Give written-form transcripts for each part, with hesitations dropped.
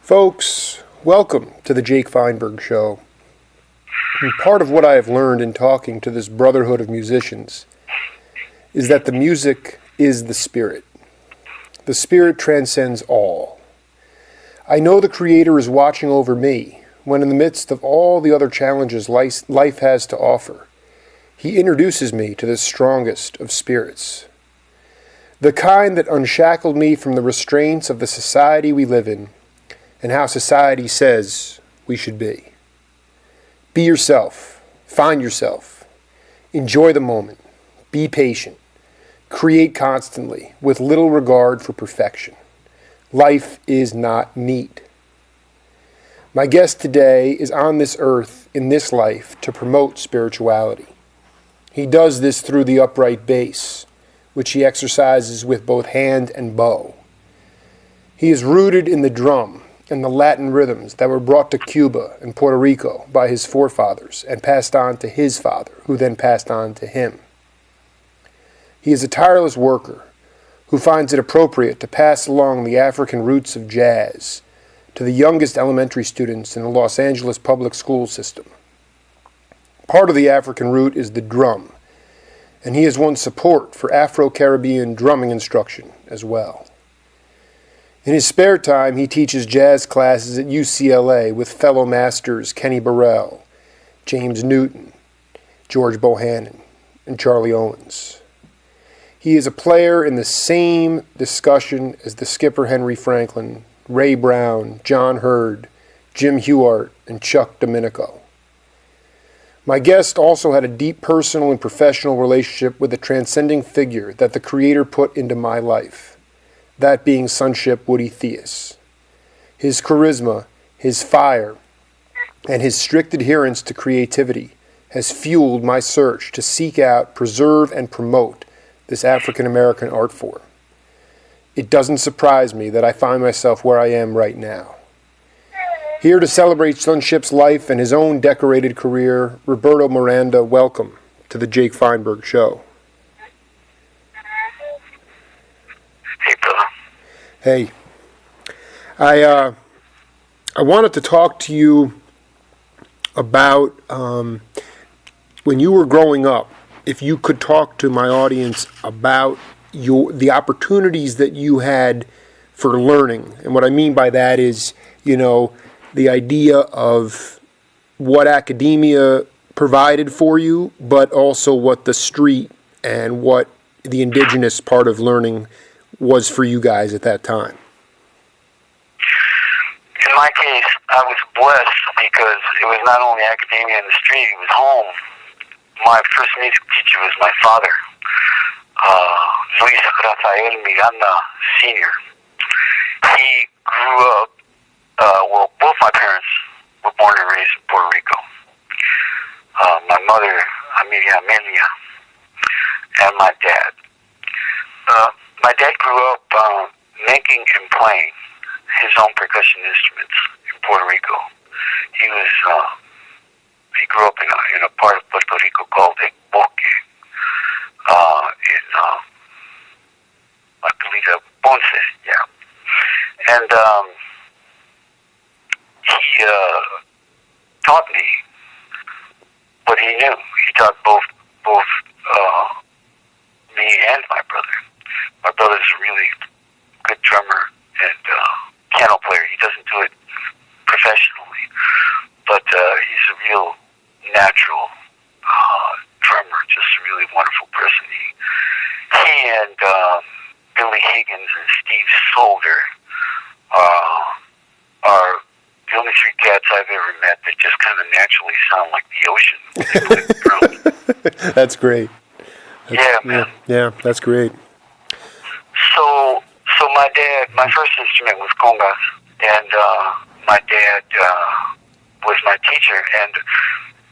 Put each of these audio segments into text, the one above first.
Folks, welcome to the Jake Feinberg Show. And part of what I have learned in talking to this brotherhood of musicians is that the music is the spirit. The spirit transcends all. I know the Creator is watching over me when in the midst of all the other challenges life has to offer, He introduces me to the strongest of spirits. The kind that unshackled me from the restraints of the society we live in and how society says we should be. Be yourself. Find yourself. Enjoy the moment. Be patient. Create constantly with little regard for perfection. Life is not neat. My guest today is on this earth in this life to promote spirituality. He does this through the upright bass, which he exercises with both hand and bow. He is rooted in the drum and the Latin rhythms that were brought to Cuba and Puerto Rico by his forefathers and passed on to his father, who then passed on to him. He is a tireless worker who finds it appropriate to pass along the African roots of jazz to the youngest elementary students in the Los Angeles public school system. Part of the African root is the drum, and he has won support for Afro-Caribbean drumming instruction as well. In his spare time, he teaches jazz classes at UCLA with fellow masters Kenny Burrell, James Newton, George Bohannon, and Charlie Owens. He is a player in the same discussion as the skipper Henry Franklin, Ray Brown, John Hurd, Jim Huart, and Chuck Domenico. My guest also had a deep personal and professional relationship with the transcending figure that the Creator put into my life. That being Sonship Woodrow Theus. His charisma, his fire, and his strict adherence to creativity has fueled my search to seek out, preserve, and promote this African-American art form. It doesn't surprise me that I find myself where I am right now. Here to celebrate Sonship's life and his own decorated career, Roberto Miranda, welcome to the Jake Feinberg Show. Hey, I wanted to talk to you about when you were growing up. If you could talk to my audience about the opportunities that you had for learning, and what I mean by that is, the idea of what academia provided for you, but also what the street and what the indigenous part of learning was for you guys at that time. In my case, I was blessed because it was not only academia in the street, it was home. My first music teacher was my father, Luis Rafael Miranda Sr. He grew up, both my parents were born and raised in Puerto Rico. My mother, Amelia, and my dad. My dad grew up making and playing his own percussion instruments in Puerto Rico. He grew up in a part of Puerto Rico called Boque, I believe Ponce, yeah. And he taught me what he knew. He taught both me and my brother. My brother's a really good drummer and piano player. He doesn't do it professionally, but he's a real natural drummer, just a really wonderful person. He and Billy Higgins and Steve Solder are the only three cats I've ever met that just kind of naturally sound like the ocean when they play the drums. That's great. Yeah, man. Yeah, that's great. So my first instrument was congas, and my dad was my teacher, and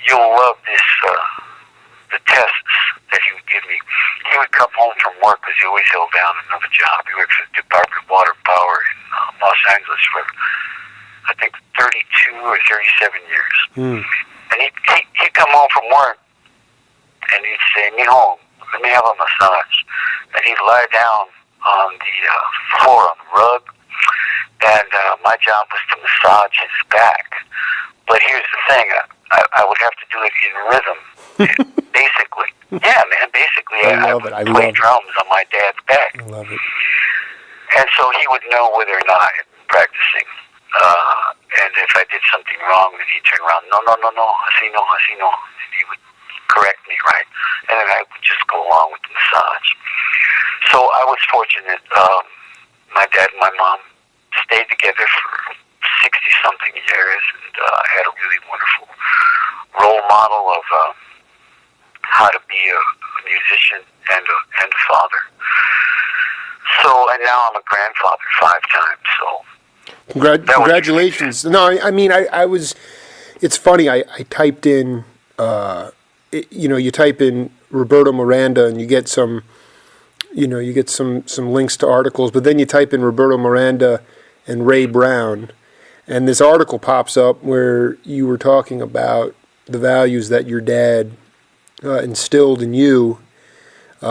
you'll love this, the tests that he would give me. He would come home from work because he always held down another job. He worked for the Department of Water and Power in Los Angeles for, I think, 32 or 37 years. And he'd come home from work, and he'd say, "Mijo, let me have a massage." And he'd lie down on the floor on the rug, and my job was to massage his back. But here's the thing, I would have to do it in rhythm, basically. Yeah, man, basically I would play drums on my dad's back. I love it. And so he would know whether or not I had been practicing. And if I did something wrong, then he'd turn around, no, así no. And he would correct me, right? And then I would just go along with the massage. So I was fortunate. My dad and my mom stayed together for 60-something years, and I had a really wonderful role model of how to be a musician and a father. So, and now I'm a grandfather 5 times, so... Congratulations. No, I mean, I was... It's funny, I typed in... you type in Roberto Miranda, and you get some... you get some links to articles, but then you type in Roberto Miranda and Ray Brown, and this article pops up where you were talking about the values that your dad instilled in you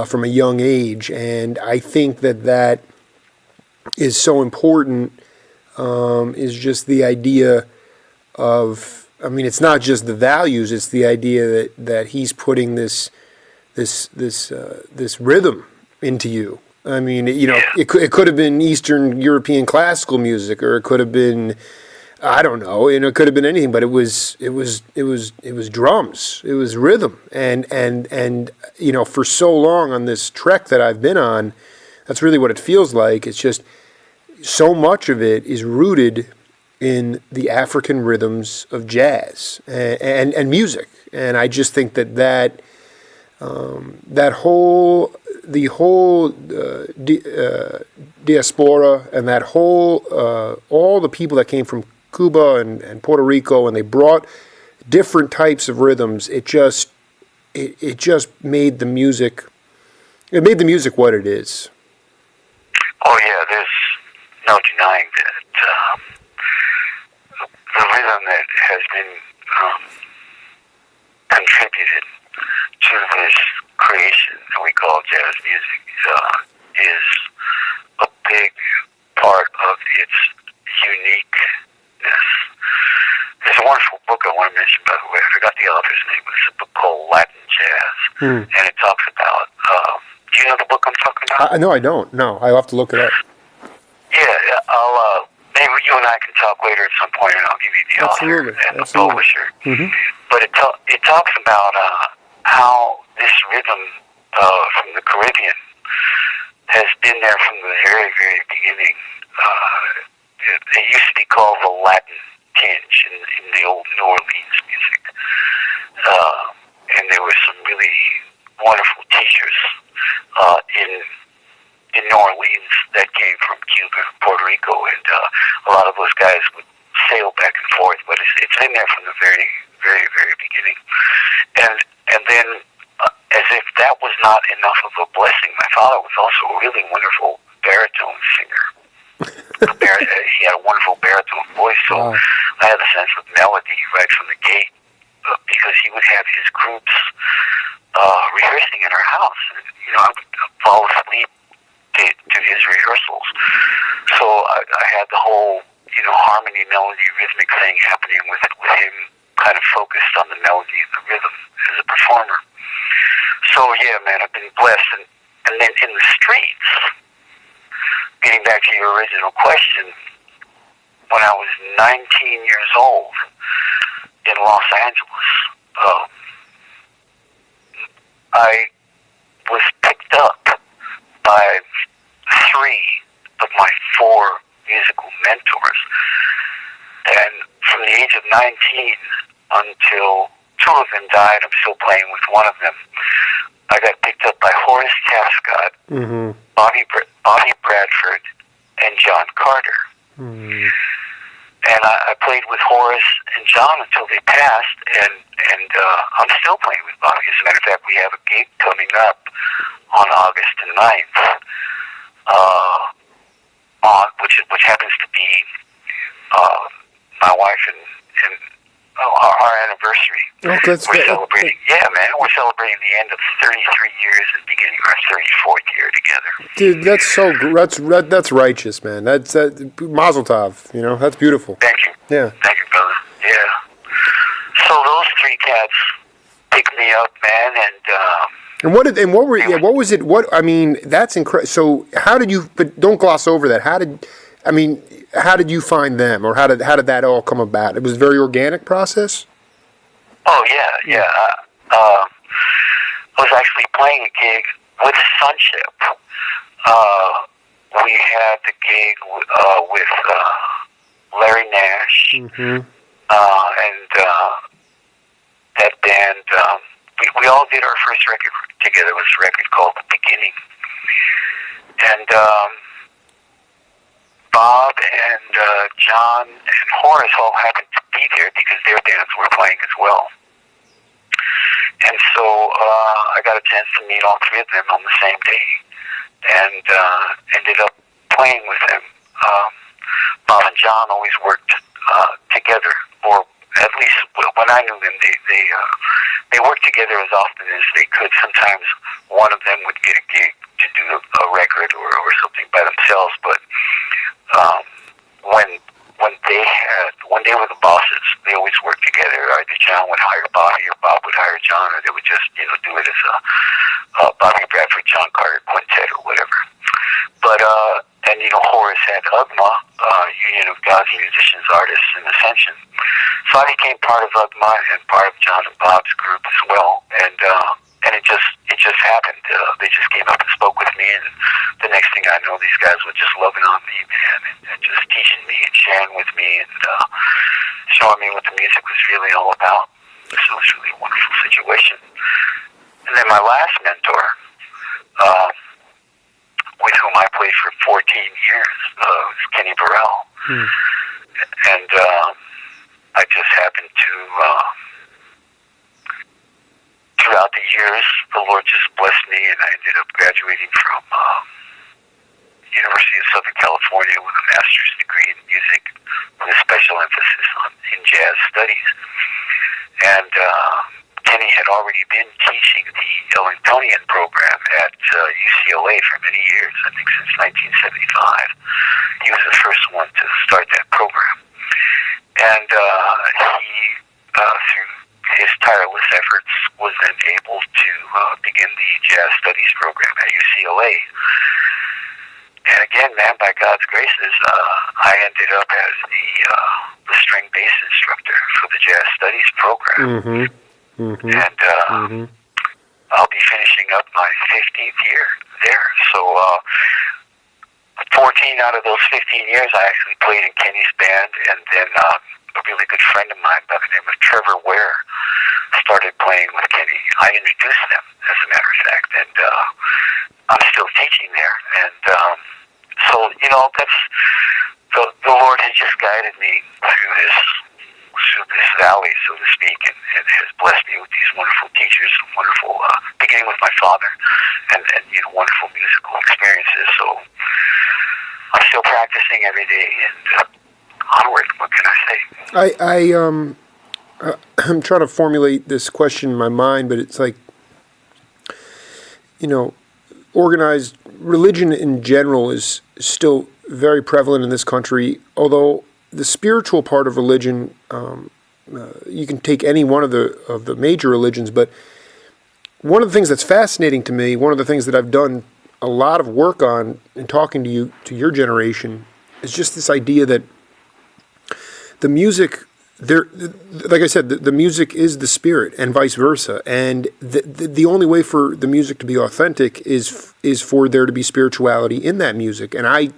from a young age, and I think that is so important, is just the idea of, I mean, it's not just the values, it's the idea that he's putting this rhythm into you. I mean, it could have been Eastern European classical music, or it could have been, I don't know, it could have been anything, but it was drums, it was rhythm, and for so long on this trek that I've been on, that's really what it feels like. It's just so much of it is rooted in the African rhythms of jazz and music, and I just think that the whole diaspora, and that whole all the people that came from Cuba and Puerto Rico, and they brought different types of rhythms. It just made the music. It made the music what it is. Oh yeah, there's no denying that. The rhythm that has been contributed to this creation that we call jazz music is a big part of its uniqueness. There's a wonderful book I want to mention, by the way. I forgot the author's name, but it's a book called Latin Jazz, and it talks about. Do you know the book I'm talking about? No, I don't. No, I'll have to look it up. Yeah, I'll. Maybe you and I can talk later at some point, and I'll give you the author and the publisher. Mm-hmm. But it talks about how this rhythm from the Caribbean has been there from the very, very beginning. It used to be called the Latin tinge in the old New Orleans music. And there were some really wonderful teachers in New Orleans that came from Cuba and Puerto Rico, and a lot of those guys would sail back and forth, but it's been there from the very, very, very beginning. And then, as if that was not enough of a blessing, my father was also a really wonderful baritone singer. He had a wonderful baritone voice, so I had a sense of melody right from the gate, because he would have his groups rehearsing in our house. And, I would fall asleep to his rehearsals. So I had the whole, harmony, melody, rhythmic thing happening with him kind of focused on the melody and the rhythm as a performer. So, yeah, man, I've been blessed. And then in the streets, getting back to your original question, when I was 19 years old in Los Angeles, I was picked up by 3 of my 4 musical mentors. And from the age of 19 until 2 of them died, I'm still playing with one of them, I got picked up by Horace Tascott, Bobby Bradford, and John Carter. Mm-hmm. And I played with Horace and John until they passed, and I'm still playing with Bobby. As a matter of fact, we have a gig coming up on August 9th, which happens to be my wife and our anniversary. Oh, that's we're celebrating. Yeah, man, we're celebrating the end of 33 years and beginning our 34th year together. Dude, that's so that's righteous, man. That's Mazel Tov. You know, that's beautiful. Thank you. Yeah. Thank you, brother. Yeah. So those three cats picked me up, man, what was it? What I mean, that's incredible. So how did you? But don't gloss over that. How did you find them, or how did that all come about? It was a very organic process. Oh yeah. I was actually playing a gig with Sonship. We had the gig with Larry Nash, and that band. We all did our first record together. It was a record called The Beginning, and Bob and John and Horace all happened to be there because their bands were playing as well. And so I got a chance to meet all three of them on the same day, and ended up playing with them. Bob and John always worked together, or at least when I knew them, they worked together as often as they could. Sometimes one of them would get a gig to do a record or something by themselves, but when they were the bosses, they always worked together. Either John would hire Bobby, or Bob would hire John, or they would just do it as a Bobby Bradford, John Carter quintet or whatever. But and Horace had UGMA, Union of God's Musicians, Artists in Ascension. So I became part of UGMA and part of John and Bob's group as well, and it just happened. They just came up and spoke with me, and the next thing I know, these guys were just loving on me, man, and just teaching me and sharing with me and showing me what the music was really all about. So it was really a wonderful situation. And then my last mentor, with whom I played for 14 years, was Kenny Burrell. And I just happened to, throughout the years, the Lord just blessed me, and I ended up graduating from University of Southern California with a master's degree in music with a special emphasis in jazz studies. And Kenny had already been teaching the Ellingtonian program at UCLA for many years, I think since 1975. He was the first one to start that program. And he, through his tireless efforts, was then able to begin the jazz studies program at UCLA. And again, man, by God's graces, I ended up as the string bass instructor for the jazz studies program. And I'll be finishing up my 15th year there. So 14 out of those 15 years, I actually played in Kenny's band, and then a really good friend of mine by the name of Trevor Ware started playing with Kenny. I introduced them, as a matter of fact, and I'm still teaching there. And so, that's the Lord has just guided me through this valley, so to speak, and has blessed me with these wonderful teachers, wonderful, beginning with my father, and wonderful musical experiences. So I'm still practicing every day, and onward. What can I say? I'm trying to formulate this question in my mind, but it's like, organized religion in general is still very prevalent in this country, although the spiritual part of religion, you can take any one of the major religions, but one of the things that's fascinating to me, one of the things that I've done a lot of work on in talking to your generation, is just this idea that the music, like I said, the music is the spirit, and vice versa. And the only way for the music to be authentic is for there to be spirituality in that music. And I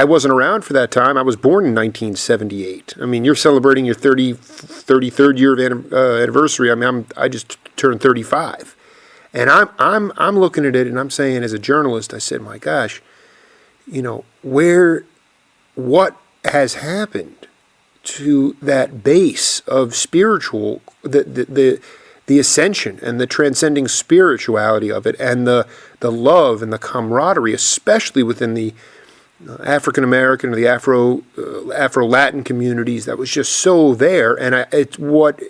wasn't around for that time. I was born in 1978. I mean, you're celebrating your 33rd year of anniversary. I mean, I just turned 35, and I'm looking at it, and I'm saying, as a journalist, I said, my gosh, what has happened to that base of spiritual, the ascension and the transcending spirituality of it, and the love and the camaraderie, especially within the African American or the Afro Latin communities, that was just so there. And it's what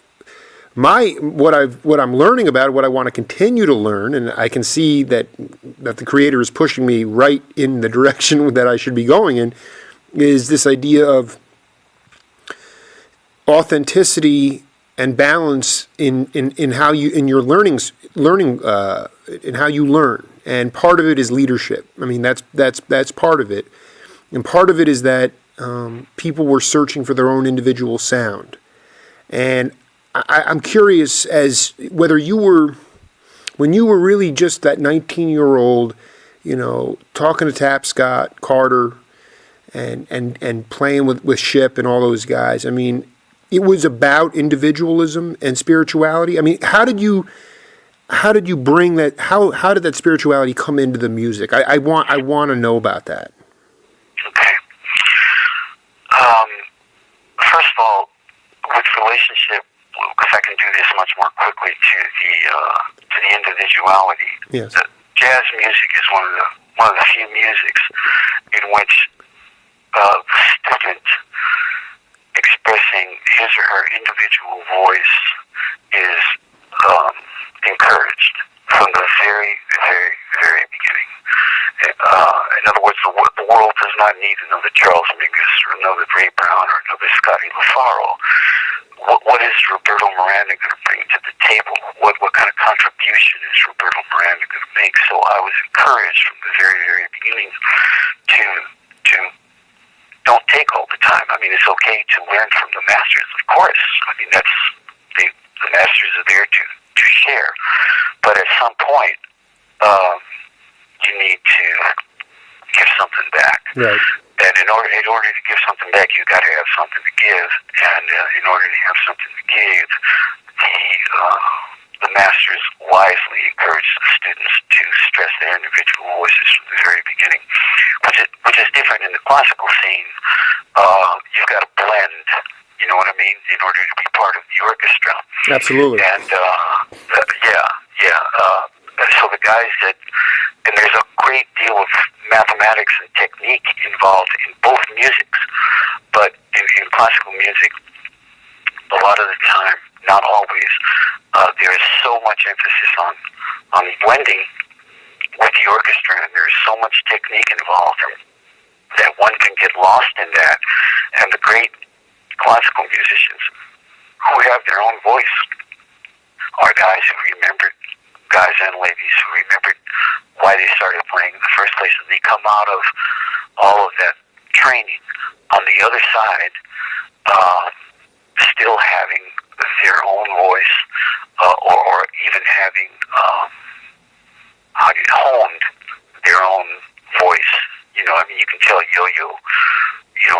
what I'm learning about, what I want to continue to learn, and I can see that the Creator is pushing me right in the direction that I should be going in, is this idea of authenticity and balance in how you in your learning in how you learn. And part of it is leadership. I mean, that's part of it, and part of it is that people were searching for their own individual sound. And I'm curious as whether you were, when you were really just that 19-year-old, talking to Tapscott, Carter, and playing with Ship and all those guys. I mean, it was about individualism and spirituality. I mean, how did you bring that? How did that spirituality come into the music? I want to know about that. Okay. First of all, with relationship, because I can do this much more quickly to the individuality. Yes. Jazz music is one of the few musics in which the student expressing his or her individual voice is encouraged from the very, very, very beginning. In other words, the world does not need another Charles Mingus or another Ray Brown or another Scotty LaFaro. What is Roberto Miranda going to bring to the table? What kind of contribution is Roberto Miranda going to make? So I was encouraged from the very, very beginning to don't take all the time. I mean, it's okay to learn from the masters, of course. I mean, the masters are there to share. But at some point, you need to give something back. Right. And in order to give something back, you got to have something to give. And in order to have something to give, the masters wisely encourage the students to stress their individual voices from the very beginning, which is different in the classical scene. You've got to blend. You know what I mean? In order to be part of the orchestra. Absolutely. And so the guys and there's a great deal of mathematics and technique involved in both musics, but in classical music, a lot of the time, not always, there is so much emphasis on blending with the orchestra, and there is so much technique involved that one can get lost in that. And the great classical musicians who have their own voice are guys who remembered, guys and ladies who remembered why they started playing in the first place, and they come out of all of that training on the other side, still having their own voice, or even having honed their own voice. You know, I mean, you can tell Yo-Yo,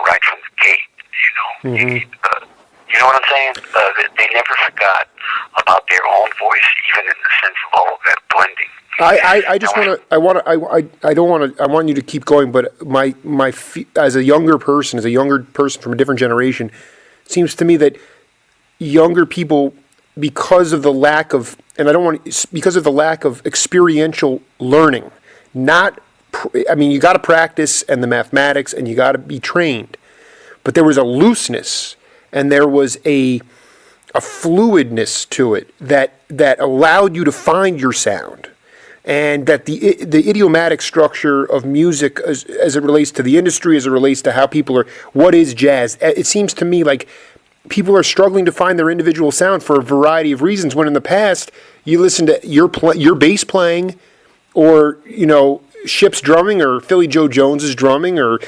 right from the gate. Mm-hmm. You know what I'm saying? They never forgot about their own voice, even in the sense of all of that blending. I want you to keep going, but as a younger person from a different generation, it seems to me that younger people, because of the lack of experiential learning, you got to practice and the mathematics and you got to be trained, but there was a looseness and there was a fluidness to it that allowed you to find your sound. And that the idiomatic structure of music as it relates to the industry, as it relates to how people are, what is jazz? It seems to me like people are struggling to find their individual sound for a variety of reasons, when in the past, you listen to your bass playing, or, Ship's drumming, or Philly Joe Jones's drumming, or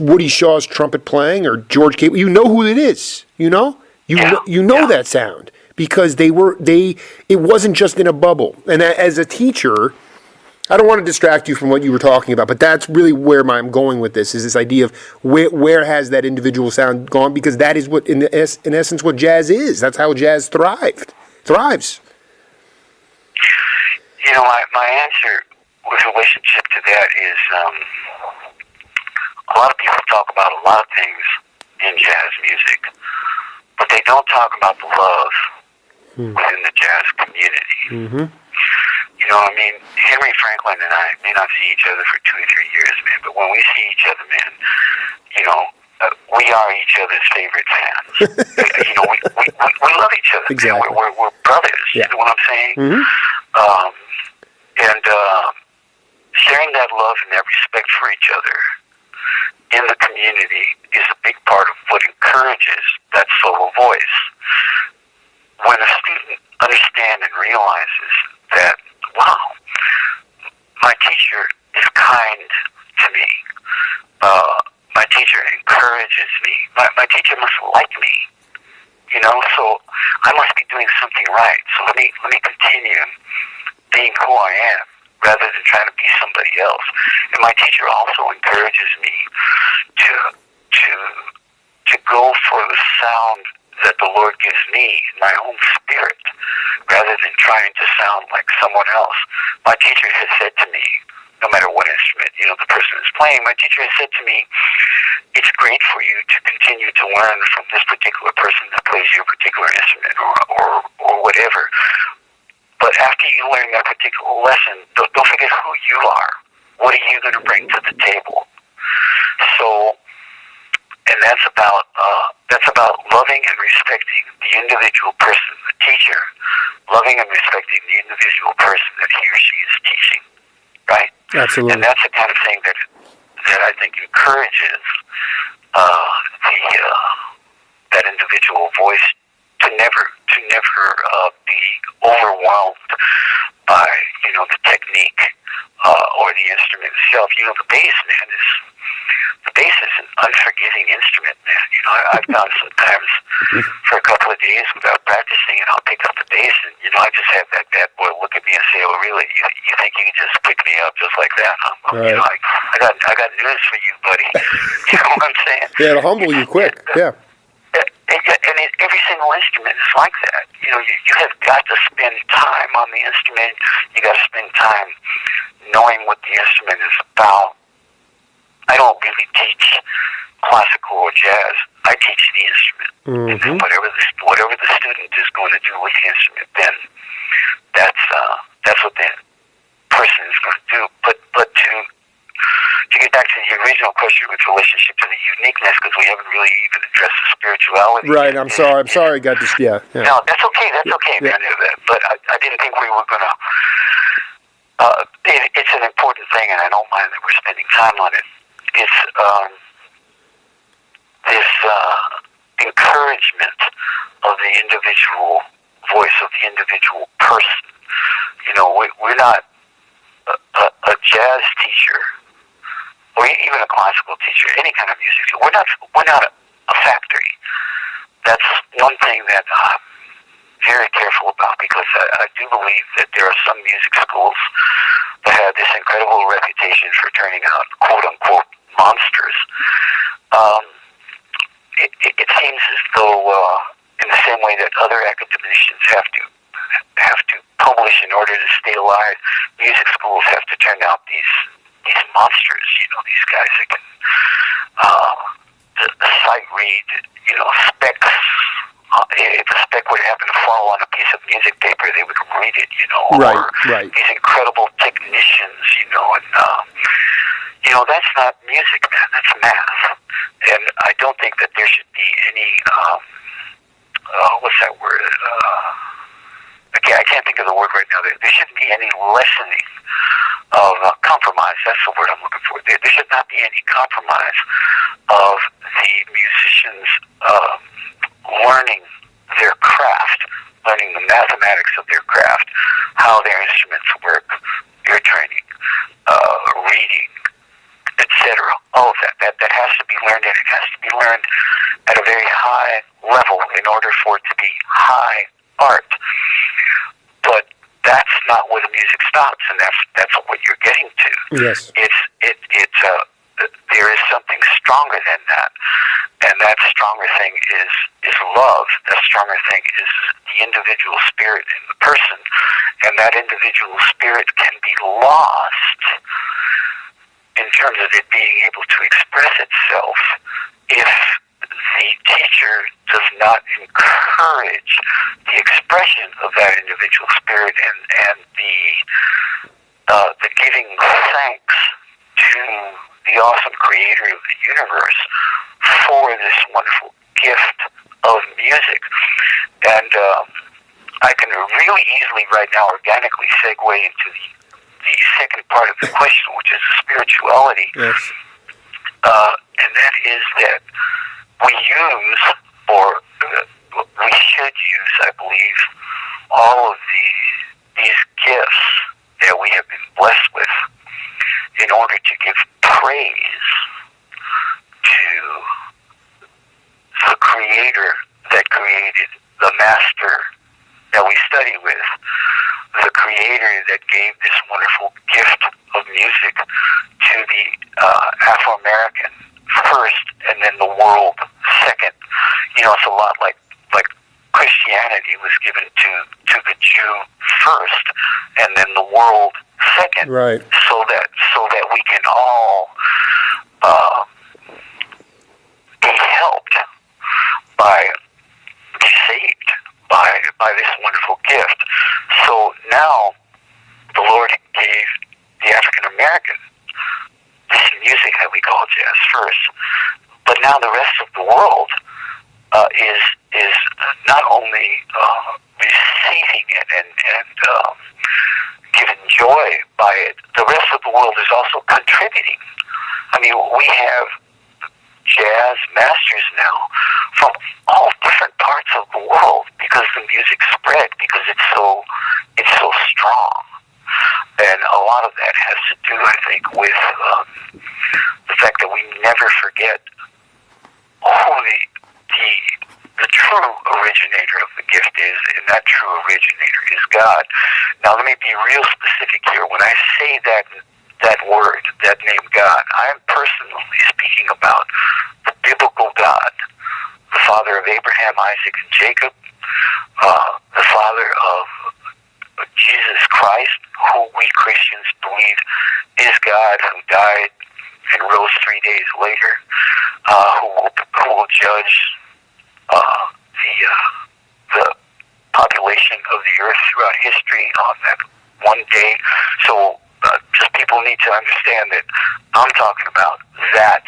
Woody Shaw's trumpet playing, or George Cable. You know who it is, You know that sound. Because it wasn't just in a bubble. And as a teacher, I don't want to distract you from what you were talking about, but that's really where I'm going with this, is this idea of where has that individual sound gone? Because that is what, in essence, what jazz is. That's how jazz thrives. My answer with relationship to that is, a lot of people talk about a lot of things in jazz music, but they don't talk about the love within the jazz community. Mm-hmm. You know what I mean? Henry Franklin and I may not see each other for 2 or 3 years, man, but when we see each other, man, we are each other's favorite fans. We we love each other. Exactly. We're brothers. Yeah. You know what I'm saying? Mm-hmm. And sharing that love and that respect for each other in the community is a big part of what encourages that solo voice. When a student understands and realizes that, wow, my teacher is kind to me. My teacher encourages me. My teacher must like me. You know, so I must be doing something right. So let me continue being who I am rather than trying to be somebody else. And my teacher also encourages me to go for the sound that the Lord gives me in my own spirit rather than trying to sound like someone else. My teacher has said to me, no matter what instrument, you know, the person is playing, my teacher has said to me, it's great for you to continue to learn from this particular person that plays your particular instrument or whatever. But after you learn that particular lesson, don't forget who you are. What are you going to bring to the table? So, and that's about loving and respecting the individual person, the teacher, loving and respecting the individual person that he or she is teaching, right? Absolutely. And that's the kind of thing that I think encourages that individual voice to never be overwhelmed by, you know, the technique or the instrument itself. You know, the bass is an unforgiving instrument, man. You know, I've gone sometimes for a couple of days without practicing, and I'll pick up the bass, and, you know, I just have that bad boy look at me and say, "Oh, really? You think you can just pick me up just like that, huh?" Well, right. You know, I got news for you, buddy. You know what I'm saying? Yeah, it'll humble you quick. Yeah. And every single instrument is like that. You know, you have got to spend time on the instrument. You got to spend time knowing what the instrument is about. I don't really teach classical or jazz. I teach the instrument. Mm-hmm. And then whatever the student is going to do with the instrument, then that's what the person is going to do. But to get back to the original question with relationship to the uniqueness, because we haven't really even addressed the spirituality. Right. I'm sorry. I got this. Yeah. No, that's okay. That's okay, man. But I didn't think we were going to. It's an important thing, and I don't mind that we're spending time on it. It's this encouragement of the individual voice of the individual person. You know, we're not a jazz teacher or even a classical teacher, any kind of music. We're not a factory. That's one thing that I'm very careful about, because I do believe that there are some music schools that have this incredible reputation for turning out quote-unquote monsters. It seems as though, in the same way that other academicians have to publish in order to stay alive, music schools have to turn out these monsters. You know, these guys that can the sight read. You know, specs. If a spec would happen to fall on a piece of music paper, they would read it. You know, right. These incredible technicians. You know, and you know, that's not music, man. That's math. And I don't think that there should be any, what's that word? I can't think of the word right now. There shouldn't be any lessening of compromise. That's the word I'm looking for. There should not be any compromise of the musicians learning their craft, learning the mathematics of their craft, how their instruments work, ear training, reading, etc. All of that has to be learned, and it has to be learned at a very high level in order for it to be high art. But that's not where the music stops, and that's what you're getting to. Yes. There is something stronger than that, and that stronger thing is love. That stronger thing is the individual spirit in the person, and that individual spirit can be lost in terms of it being able to express itself if the teacher does not encourage the expression of that individual spirit and the giving thanks to the awesome creator of the universe for this wonderful gift of music. really easily right now organically segue into the second part of the question, which is spirituality. Yes. And that is that we use, or we should use, I believe, all of these gifts that we have been blessed with in order to give praise to the Creator that created the Master that we study with, the Creator that gave this wonderful gift of music to the Afro-American first, and then the world second. It's a lot like Christianity was given to the Jew first, and then the world second. Right. So that we can all be helped be saved by this wonderful gift. So now the Lord gave the African American this music that we call jazz first, but now the rest of the world is not only receiving it and given joy by it, the rest of the world is also contributing. I mean, we have jazz masters now from all different parts of the world because the music spread, because it's so strong. And a lot of that has to do, I think, with the fact that we never forget who the true originator of the gift is, and that true originator is God. Now, let me be real specific here. When I say that word, that name God, I'm personally speaking about the biblical God, the Father of Abraham, Isaac, and Jacob, the Father of Jesus Christ, who we Christians believe is God, who died and rose 3 days later, who will judge the population of the earth throughout history on that one day. So just people need to understand that I'm talking about that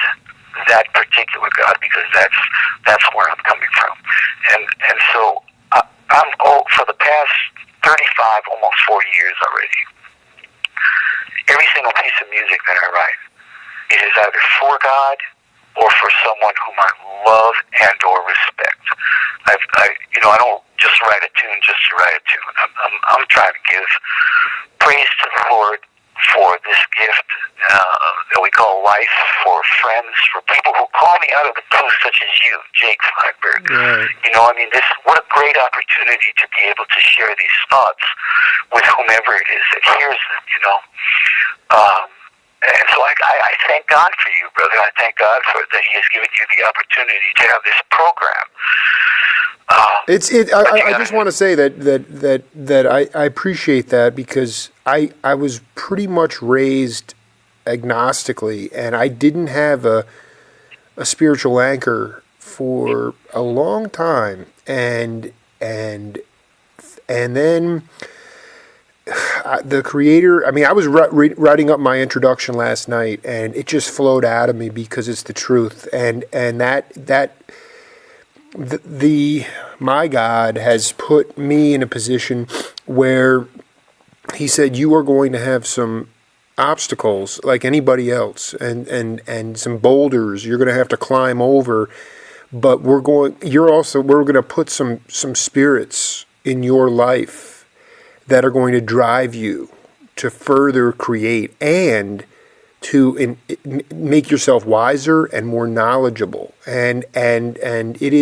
particular God, because that's where I'm coming from. And so I'm for the past 35, almost 40 years already, every single piece of music that I write, it is either for God or for someone whom I love and or respect. I don't just write a tune just to write a tune. I'm trying to give praise to the Lord for this gift that we call life, for friends, for people who call me out of the blue, such as you, Jake Feinberg. Right. What a great opportunity to be able to share these thoughts with whomever it is that hears them, and so I thank God for you, brother. I thank God for that He has given you the opportunity to have this program. I just want to say that I appreciate that, because I was pretty much raised agnostically, and I didn't have a spiritual anchor for a long time, and then the Creator. I mean, I was writing up my introduction last night, and it just flowed out of me because it's the truth, and that. My God has put me in a position where He said, you are going to have some obstacles like anybody else, and some boulders you're going to have to climb over, but we're going to put some spirits in your life that are going to drive you to further create and to make yourself wiser and more knowledgeable, and it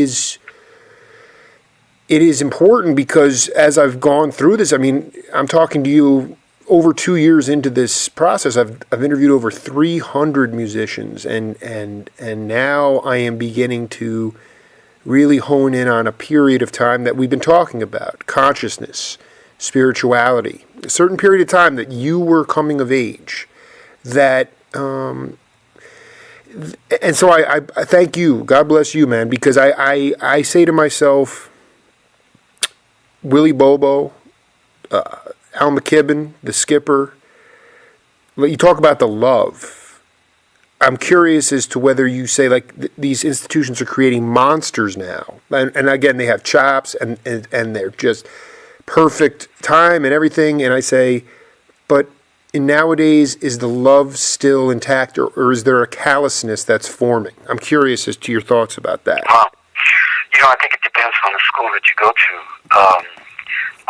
is important, because as I've gone through this, I mean, I'm talking to you over 2 years into this process. I've interviewed over 300 musicians, and now I am beginning to really hone in on a period of time that we've been talking about: consciousness, spirituality, a certain period of time that you were coming of age. That and so I thank you. God bless you, man, because I say to myself, Willie Bobo, Al McKibben, the skipper, you talk about the love. I'm curious as to whether you say, like, these institutions are creating monsters now, and again, they have chops, and they're just perfect time and everything, and I say, but in nowadays, is the love still intact, or is there a callousness that's forming? I'm curious as to your thoughts about that. I think it depends on the school that you go to.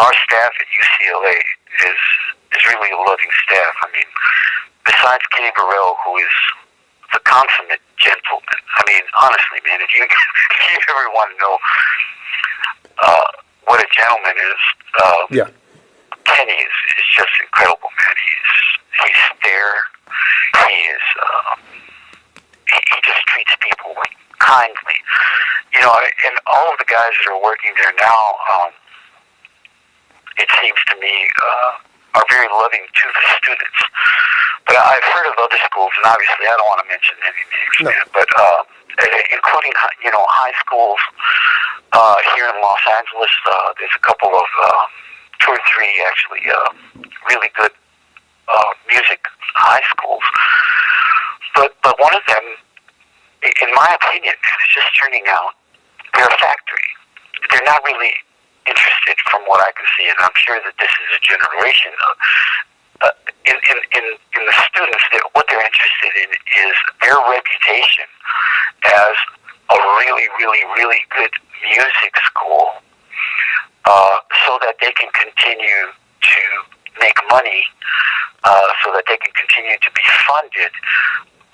Our staff at UCLA is really a loving staff. I mean, besides Kenny Burrell, who is the consummate gentleman. I mean, honestly, man, if you ever want to know what a gentleman is, Yeah. Kenny is just incredible, man. He's fair. He just treats people kindly. And all of the guys that are working there now, it seems to me, are very loving to the students. But I've heard of other schools, and obviously I don't want to mention any names, man, but including, high schools here in Los Angeles. There's a couple of, 2 or 3 actually, really good music high schools. But one of them, in my opinion, is just turning out, they're a factory. They're not really interested, from what I can see, and I'm sure that this is a generation of, in the students, what they're interested in is their reputation as a really, really, really good music school, so that they can continue to make money, so that they can continue to be funded.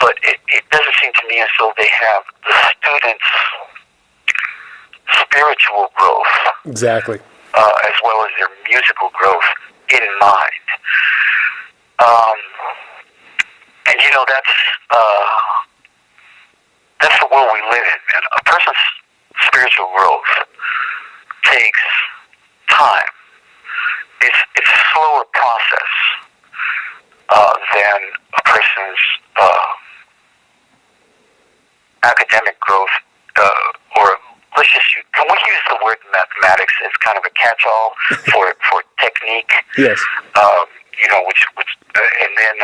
But it doesn't seem to me as though they have the students' spiritual growth, Exactly. As well as their musical growth in mind. And that's the world we live in, man. A person's spiritual growth takes time. It's a slower process than a person's academic growth, or let's just can we use the word mathematics as kind of a catch-all for technique? Yes. Which and then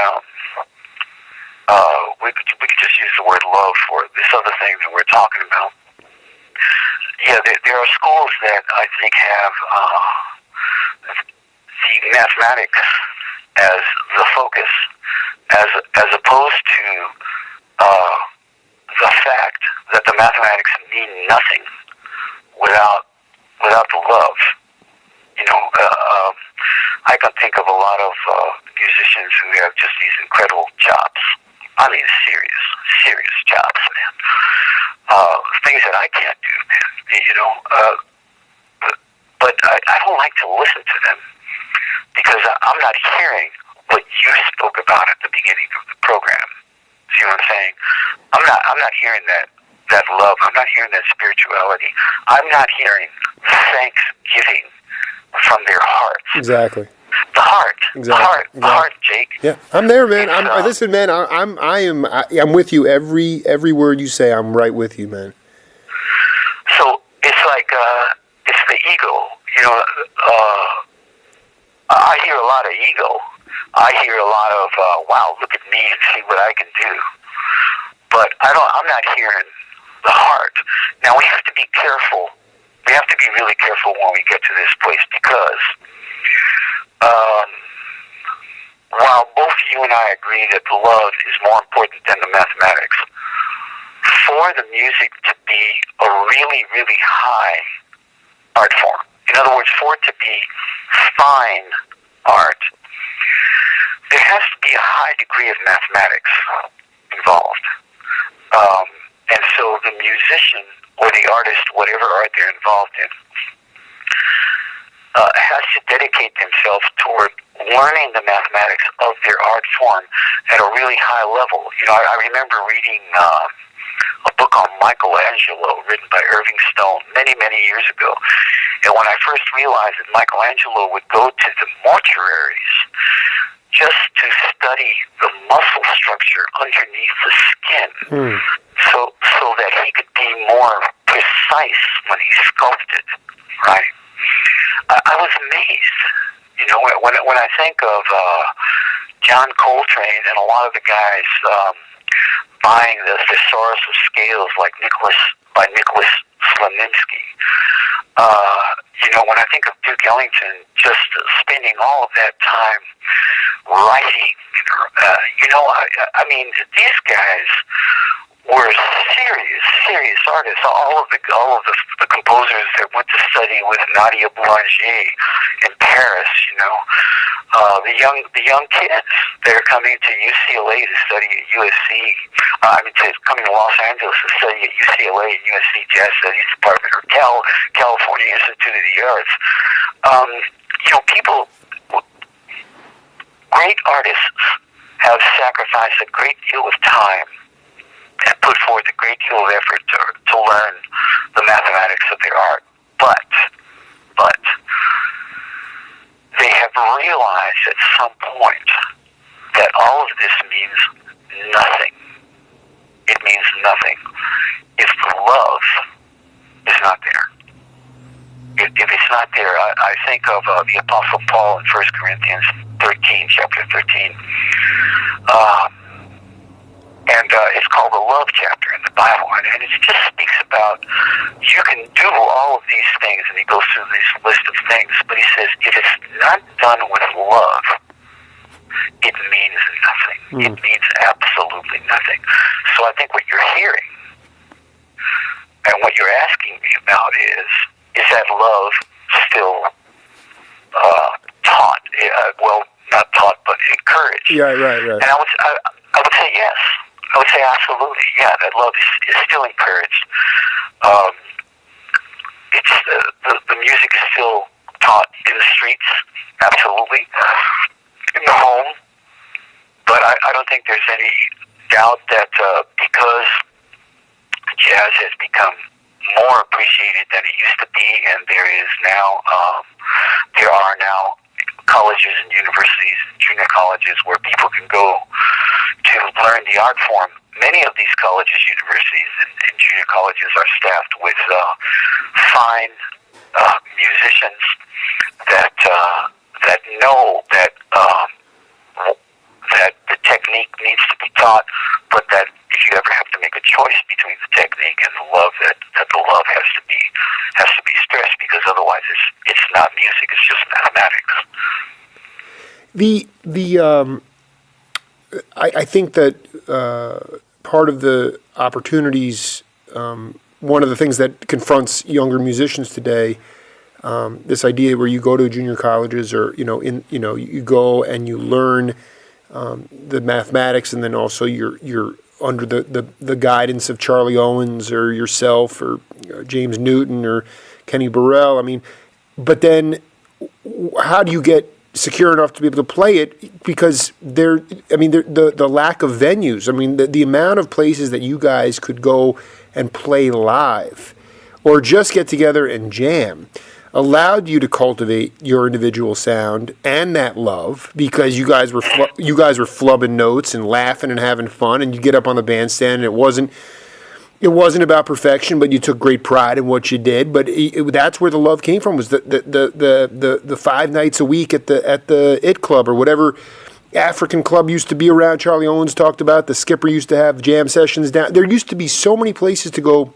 we could just use the word love for this other thing that we're talking about. Yeah, there are schools that I think have the mathematics as the focus, as opposed to the fact that the mathematics mean nothing without the love. I can think of a lot of musicians who have just these incredible chops. I mean, serious chops, man. Things that I can't do, man. But I don't like to listen to them because I'm not hearing what you spoke about at the beginning of the program. See what I'm saying? I'm not hearing that love. I'm not hearing that spirituality. I'm not hearing thanksgiving from their hearts. Exactly. The heart. Exactly. The heart, Jake. Yeah, I'm there, man. Listen, man. I'm with you. Every word you say, I'm right with you, man. So it's like it's the ego. I hear a lot of ego. I hear a lot of wow, look at me and see what I can do. But I'm not hearing the heart. Now we have to be careful. We have to be really careful when we get to this place because while both you and I agree that the love is more important than the mathematics, for the music to be a really, really high art form, in other words, for it to be fine art, there has to be a high degree of mathematics involved. And so the musician or the artist, whatever art they're involved in, has to dedicate themselves toward learning the mathematics of their art form at a really high level. I remember reading a book on Michelangelo written by Irving Stone many, many years ago. And when I first realized that Michelangelo would go to the mortuaries just to study the muscle structure underneath the skin, so that he could be more precise when he sculpted, right? I was amazed. When I think of John Coltrane and a lot of the guys buying the Thesaurus of Scales by Nicholas Slonimsky, when I think of Duke Ellington, just spending all of that time writing, I mean, these guys were serious artists. All of the composers that went to study with Nadia Boulanger in Paris, the young kids that are coming to UCLA to study at USC. Coming to Los Angeles to study at UCLA and USC Jazz Studies Department or California Institute of the Arts. People, great artists have sacrificed a great deal of time and put forth a great deal of effort to learn the mathematics of their art. But they have realized at some point that all of this means nothing. It means nothing if the love is not there. If it's not there, I think of the Apostle Paul in 1 Corinthians 13, chapter 13. It's called the love chapter in the Bible, and it just speaks about you can do all of these things, and he goes through this list of things, but he says if it's not done with love, it means nothing. It means absolutely nothing. So I think what you're hearing and what you're asking me about is that love still taught? Well, not taught, but encouraged. Yeah, right. And I would say yes. I would say absolutely, yeah. That love is still encouraged. It's the music is still taught in the streets, absolutely, in the home. But I don't think there's any doubt that because jazz has become more appreciated than it used to be, and there are now colleges and universities, junior colleges, where people can go to learn the art form. Many of these colleges, universities, and junior colleges are staffed with fine musicians that know that the technique needs to be taught, but that if you ever have to make a choice between the technique and the love, that the love has to be stressed, because otherwise it's not music; it's just mathematics. I think that part of the opportunities, one of the things that confronts younger musicians today, this idea where you go to junior colleges, or you go and you learn the mathematics, and then also you're under the guidance of Charlie Owens or yourself or James Newton or Kenny Burrell. I mean, but then how do you get secure enough to be able to play it? Because the lack of venues. I mean, the amount of places that you guys could go and play live or just get together and jam allowed you to cultivate your individual sound and that love, because you guys were flubbing notes and laughing and having fun, and you get up on the bandstand and it wasn't about perfection, but you took great pride in what you did. But that's where the love came from, was the 5 nights a week at the IT Club or whatever African club used to be around. Charlie Owens talked about the Skipper used to have jam sessions down. There used to be so many places to go.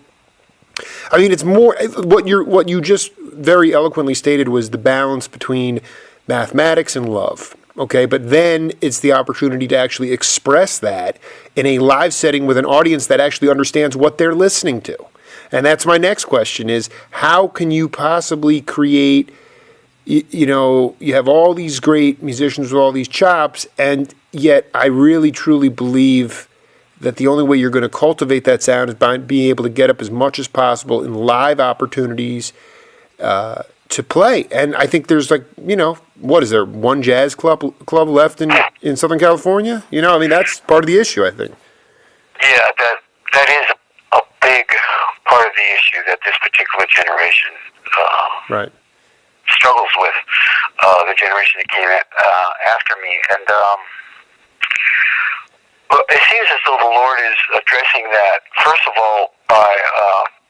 I mean, it's more what you just very eloquently stated was the balance between mathematics and love. Okay, but then it's the opportunity to actually express that in a live setting with an audience that actually understands what they're listening to. And that's my next question is, how can you possibly create, you have all these great musicians with all these chops, and yet I really truly believe that the only way you're going to cultivate that sound is by being able to get up as much as possible in live opportunities to play. And I think there's what is there, one jazz club left in Southern California? That's part of the issue, I think. Yeah, that is a big part of the issue that this particular generation right. struggles with, the generation that came after me. And it seems as though the Lord is addressing that, first of all, by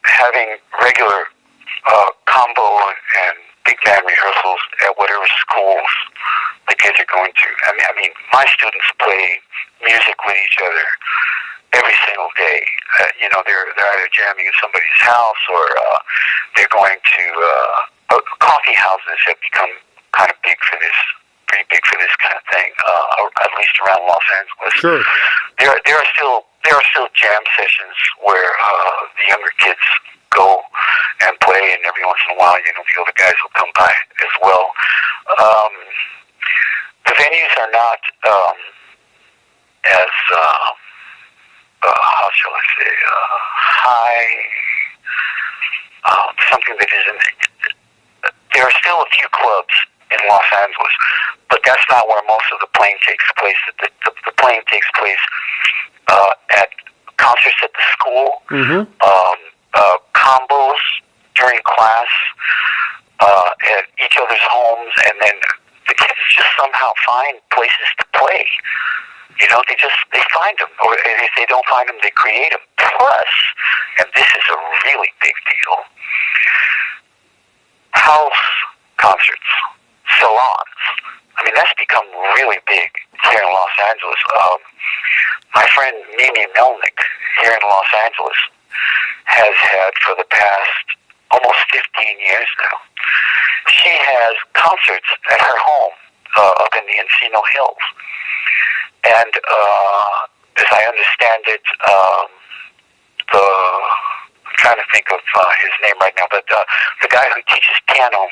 having regular combo and big band rehearsals at whatever schools the kids are going to. I mean, my students play music with each other every single day. They're either jamming at somebody's house, or they're going to thing, at least around Los Angeles. Sure. There are still jam sessions where the younger kids go and play, and every once in a while, the older guys will come by as well. The venues are not as how shall I say, high. Something that isn't. There are still a few clubs in Los Angeles, but that's not where most of the playing takes place. The playing takes place at concerts at the school, combos during class, at each other's homes, and then the kids just somehow find places to play. They find them, or if they don't find them, they create them. Plus, and this is a really big deal, house concerts, salons. I mean, that's become really big here in Los Angeles. My friend Mimi Melnick here in Los Angeles has had for the past almost 15 years now. She has concerts at her home up in the Encino Hills. And as I understand it, I'm trying to think of his name right now, but the guy who teaches piano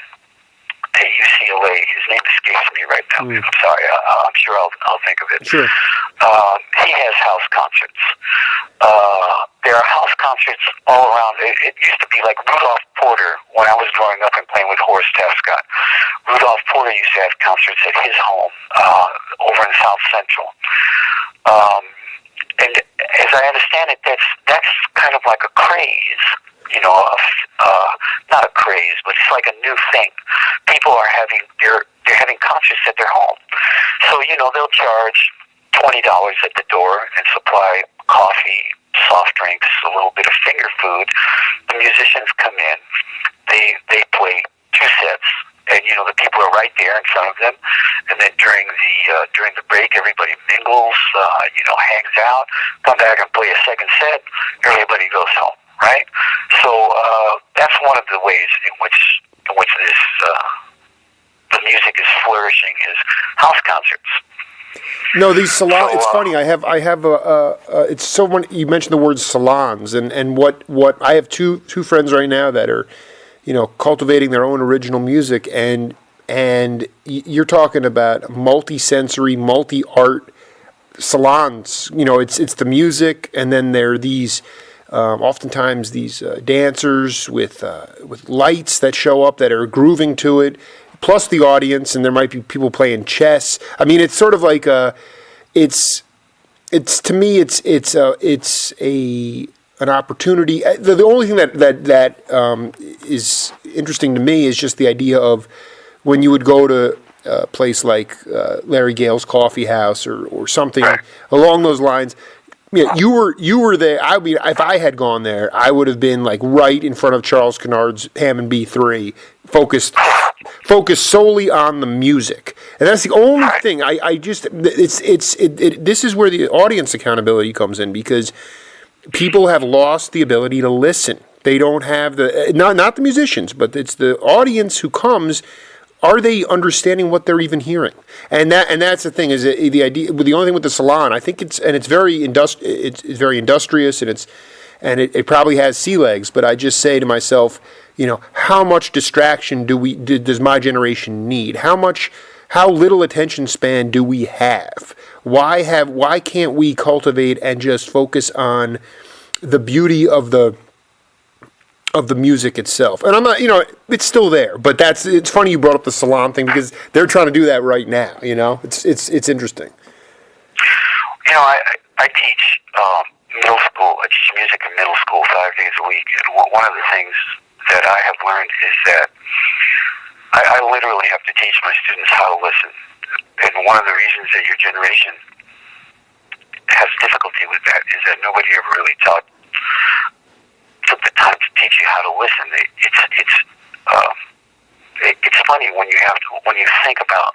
at UCLA, his name escapes me right now. I'm sorry. I'm sure I'll think of it. Sure. He has house concerts. There are house concerts all around. It used to be like Rudolph Porter when I was growing up and playing with Horace Tapscott. Rudolph Porter used to have concerts at his home over in South Central. And as I understand it, that's kind of like a craze. Not a craze, but it's like a new thing. People are they're having concerts at their home. So, they'll charge $20 at the door and supply coffee, soft drinks, a little bit of finger food. The musicians come in, they play 2 sets, and the people are right there in front of them. And then during the break, everybody mingles, hangs out, come back and play a second set. Everybody goes home, right? So that's one of the ways in which this the music is flourishing is house concerts. No, these salons. It's funny. I have it's so when you mentioned the word salons, and what I have two friends right now that are, cultivating their own original music, and you're talking about multi-sensory, multi-art salons. It's the music, and then there are these, oftentimes these dancers with lights that show up that are grooving to it. Plus the audience, and there might be people playing chess. I mean, it's sort of like it's to me, it's an opportunity. The only thing that is interesting to me is just the idea of when you would go to a place like Larry Gale's Coffee House or something along those lines. Yeah, you were there. I mean, if I had gone there, I would have been like right in front of Charles Kennard's Hammond B3, focused solely on the music, and that's the only thing. This is where the audience accountability comes in, because people have lost the ability to listen. They don't have not the musicians, but it's the audience who comes. Are they understanding what they're even hearing? And that's the thing, is the idea. The only thing with the salon, I think it's very very industrious, and it probably has sea legs. But I just say to myself, how much distraction does my generation need? How little attention span do we have? Why can't we cultivate and just focus on the beauty of the music itself? And I'm not, it's still there, but it's funny you brought up the salon thing, because they're trying to do that right now. It's interesting. I teach middle school. I teach music in middle school 5 days a week, and one of the things that I have learned is that I literally have to teach my students how to listen. And one of the reasons that your generation has difficulty with that is that nobody ever really took the time to teach you how to listen. It's funny when you think about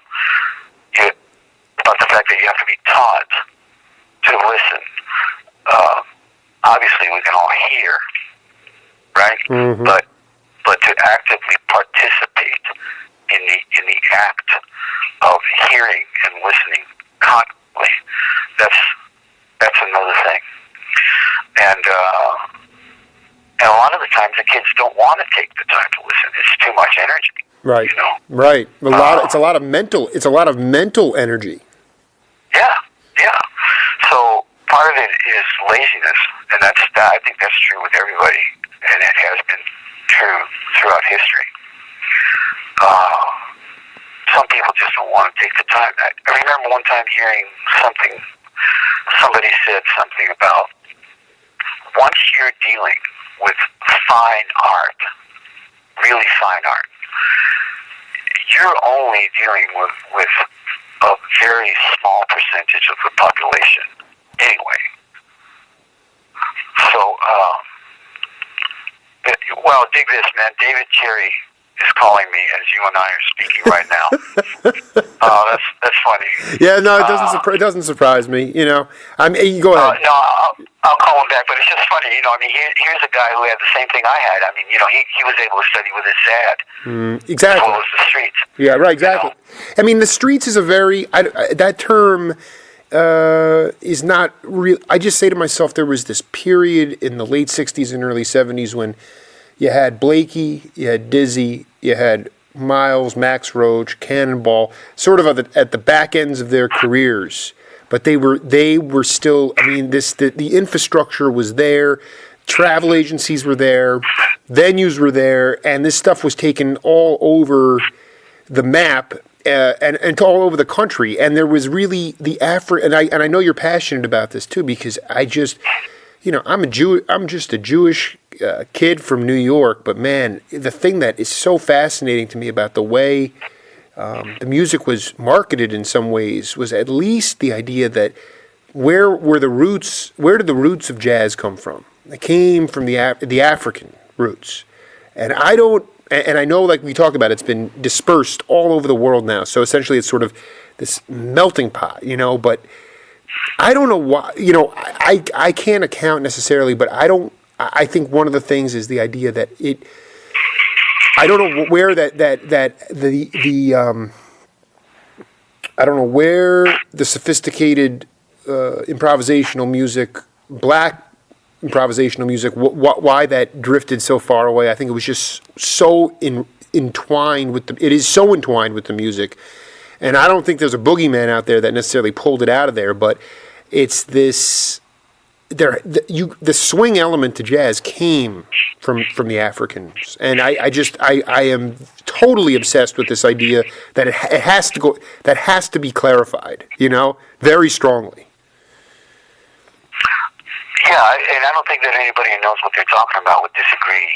the fact that you have to be taught to listen. Obviously, we can all hear, right? Mm-hmm. But to actively participate in the act of hearing and listening constantly. That's another thing. And a lot of the times the kids don't want to take the time to listen. It's too much energy. Right. You know? Right. It's a lot of mental energy. Yeah. Yeah. So part of it is laziness, and I think that's true with everybody, and it has been true throughout history. Some people just don't want to take the time. I remember one time hearing somebody said something about, once you're dealing with fine art, really fine art, you're only dealing with a very small percentage of the population anyway. So, well, dig this, man. David Cherry is calling me as you and I are speaking right now. That's funny. Yeah, no, it doesn't surprise me. You know, I mean, go ahead. No, I'll call him back. But it's just funny, you know. I mean, here's a guy who had the same thing I had. I mean, you know, he was able to study with his dad, exactly, as well as the streets. Yeah, right, exactly. You know? I mean, the streets is a very that term is not real. I just say to myself, there was this period in the late '60s and early '70s when you had Blakey, you had Dizzy, you had Miles, Max Roach, Cannonball, sort of at the back ends of their careers, but they were still. I mean, the infrastructure was there, travel agencies were there, venues were there, and this stuff was taken all over the map and all over the country. And there was really and I know you're passionate about this too, because I just, you know, I'm just a Jewish kid from New York, but man, the thing that is so fascinating to me about the way the music was marketed in some ways was at least the idea that where did the roots of jazz come from? It came from the African roots, and I know, like we talked about, it's been dispersed all over the world now. So essentially, it's sort of this melting pot, you know. But I don't know why, you know. I can't account necessarily, but I think one of the things is the idea that I don't know where I don't know where the sophisticated improvisational music, black improvisational music, why that drifted so far away. I think it was just so entwined with it is so entwined with the music, and I don't think there's a boogeyman out there that necessarily pulled it out of there, but it's this. The swing element to jazz came from the Africans, and I am totally obsessed with this idea that it has to be clarified, you know, very strongly. Yeah, and I don't think that anybody who knows what they're talking about would disagree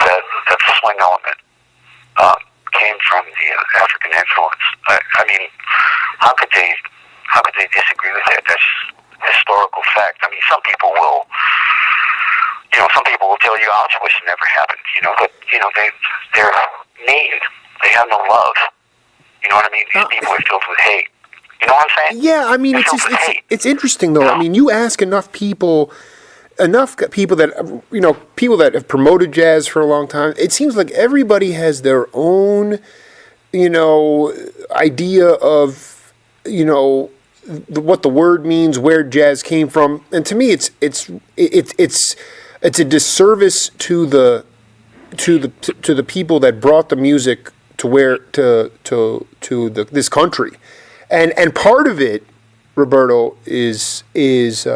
that the swing element came from the African influence. I mean, how could they disagree with that? That's historical fact. I mean, some people will tell you Auschwitz never happened, you know, but, you know, they're mean. They have no love. You know what I mean? These people are filled with hate. You know what I'm saying? Yeah, I mean, it's interesting, though. I mean, you ask enough people that, you know, people that have promoted jazz for a long time, it seems like everybody has their own, you know, idea of, you know, what the word means, where jazz came from, and to me, it's a disservice to the people that brought the music to this country, and part of it, Roberto, is this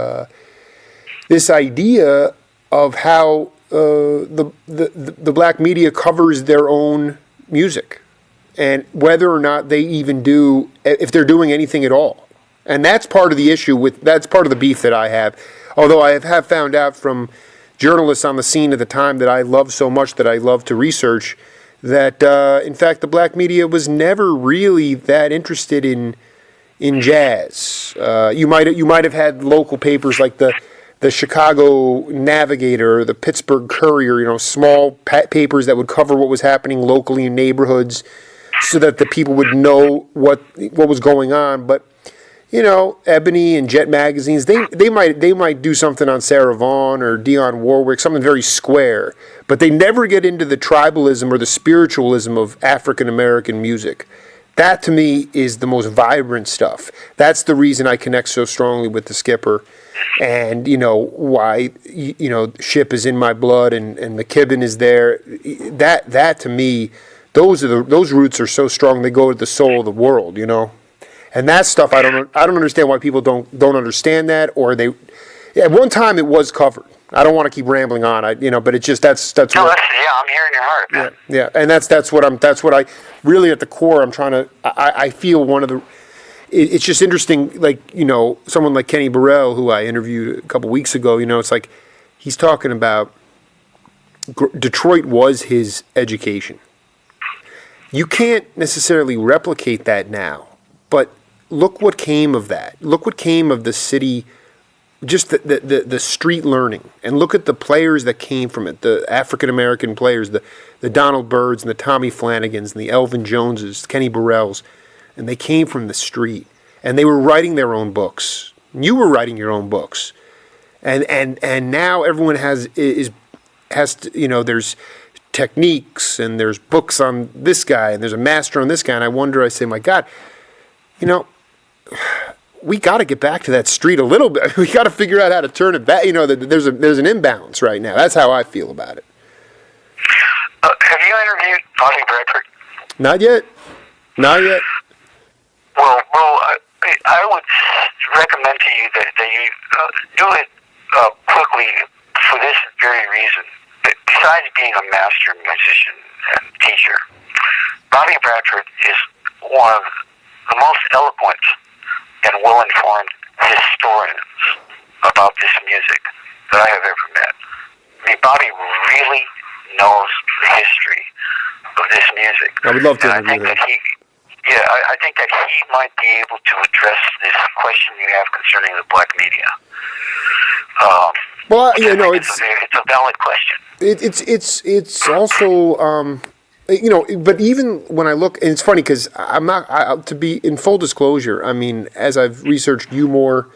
idea of how the black media covers their own music, and whether or not they even do, if they're doing anything at all. And that's part of the issue that's part of the beef that I have. Although I have found out from journalists on the scene at the time that I love so much, that I love to research, that in fact the black media was never really that interested in jazz. You might have had local papers like the Chicago Navigator, or the Pittsburgh Courier, you know, small papers that would cover what was happening locally in neighborhoods, so that the people would know what was going on. But Ebony and Jet magazines, they might do something on Sarah Vaughan or Dionne Warwick, something very square, but they never get into the tribalism or the spiritualism of African American music. That to me is the most vibrant stuff. That's the reason I connect so strongly with the Skipper, and why Ship is in my blood and McKibben is there. That to me, those roots are so strong. They go to the soul of the world, And that stuff I don't understand why people don't understand that, or they. At one time it was covered. I don't want to keep rambling on. But it's just that's. No, I'm hearing your heart, man. Yeah, and that's what I really at the core I'm trying to. I feel one of the. It's just interesting, someone like Kenny Burrell, who I interviewed a couple weeks ago. It's like he's talking about Detroit was his education. You can't necessarily replicate that now, but look what came of that. Look what came of the city, just the street learning. And look at the players that came from it, the African-American players, the Donald Byrds and the Tommy Flanagans and the Elvin Joneses, Kenny Burrells. And they came from the street. And they were writing their own books. You were writing your own books. And now everyone has to, there's techniques and there's books on this guy and there's a master on this guy. And I say, my God, we got to get back to that street a little bit. We got to figure out how to turn it back. There's an imbalance right now. That's how I feel about it. Have you interviewed Bobby Bradford? Not yet. Well, I would recommend to you that you do it quickly for this very reason. Besides being a master musician and teacher, Bobby Bradford is one of the most eloquent and well-informed historians about this music that I have ever met. I mean, Bobby really knows the history of this music. I would love to interview him. I think that he might be able to address this question you have concerning the black media. It's a valid question. It's also but even when I look, and it's funny because I'm not to be in full disclosure. I mean, as I've researched you more,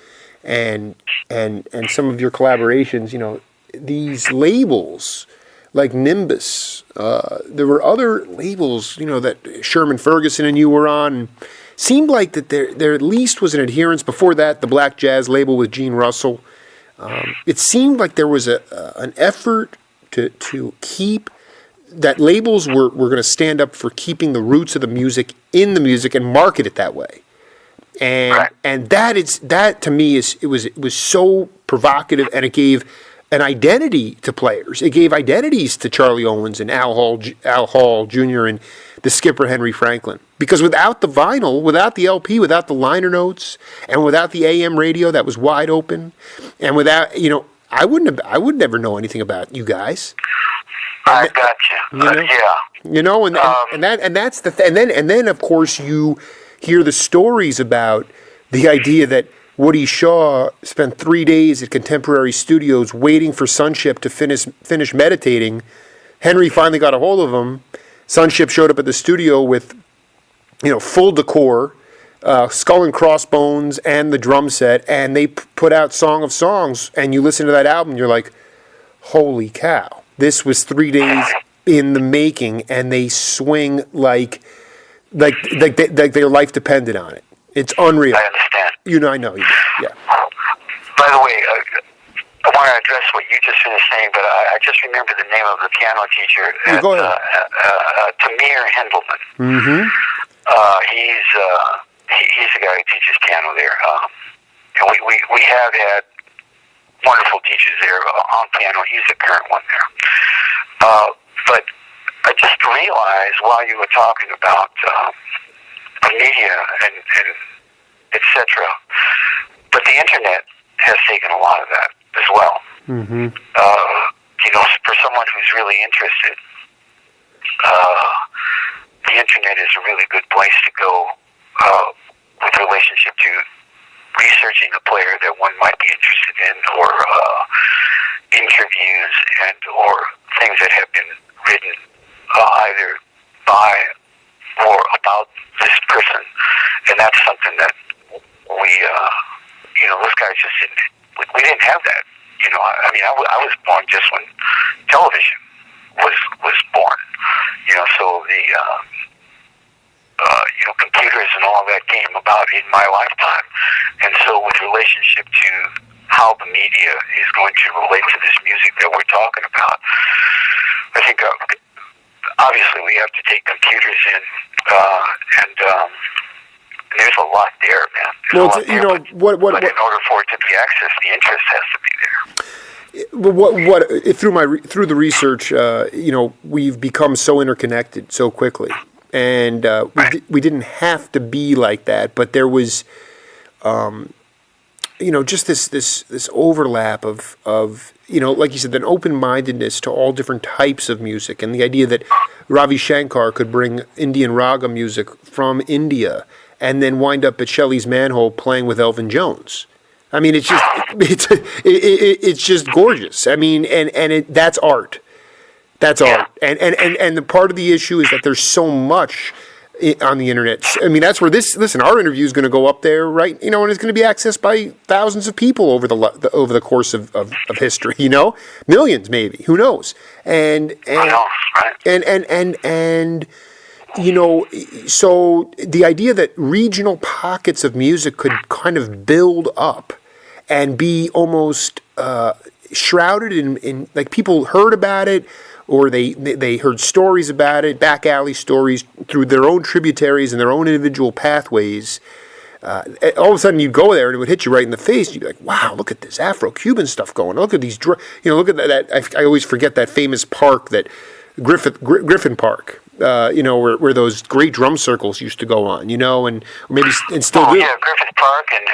and some of your collaborations, these labels like Nimbus. There were other labels, that Sherman Ferguson and you were on. And seemed like that there at least was an adherence. Before that, the Black Jazz label with Gene Russell. It seemed like there was an effort to keep that labels were going to stand up for keeping the roots of the music in the music and market it that way. And that to me it was so provocative, and it gave an identity to players. It gave identities to Charlie Owens and Al Hall Jr. and the Skipper Henry Franklin. Because without the vinyl, without the LP, without the liner notes, and without the AM radio that was wide open, and without I would never know anything about you guys. I got you. And then of course you hear the stories about the idea that Woody Shaw spent 3 days at Contemporary Studios waiting for Sonship to finish meditating. Henry finally got a hold of him. Sonship showed up at the studio with, full decor, Skull and Crossbones and the drum set, and they put out Song of Songs. And you listen to that album, you're like, holy cow. This was 3 days in the making, and they swing like their life depended on it. It's unreal. I understand. I know you do. Yeah. By the way, I want to address what you just finished saying, but I just remember the name of the piano teacher. Go ahead. Tamir Hendelman. Mm-hmm. He's the guy who teaches piano there. And we have had wonderful teachers there on piano. He's the current one there. But I just realized while you were talking about the media and etc., but the internet has taken a lot of that as well. Mm-hmm. For someone who's really interested, the internet is a really good place to go with relationship to researching a player that one might be interested in, or interviews or things that have been written either by or about this person, and that's something that we those guys just didn't. We didn't have that. I was born just when television was born. So the computers and all that came about in my lifetime, and so with relationship to how the media is going to relate to this music that we're talking about, I think obviously we have to take computers in, and there's a lot there, man. But in order for it to be accessed, the interest has to be there. Through the research, we've become so interconnected so quickly, and we didn't have to be like that, but there was, just this overlap of like you said, an open-mindedness to all different types of music, and the idea that Ravi Shankar could bring Indian raga music from India and then wind up at Shelley's Manhole playing with Elvin Jones. I mean, it's just gorgeous. I mean, that's art. That's art. And the part of the issue is that there's so much on the internet. I mean, that's where our interview is going to go up there, right? And it's going to be accessed by thousands of people over the course of history. Millions maybe. Who knows? And so the idea that regional pockets of music could kind of build up and be almost shrouded in like people heard about it, or they heard stories about it, back alley stories through their own tributaries and their own individual pathways. All of a sudden you'd go there and it would hit you right in the face. You'd be like, wow, look at this Afro-Cuban stuff going on. Look at these, look at that. I always forget that famous park, that Griffin Park. Where those great drum circles used to go on, and still do. Yeah, Griffith Park and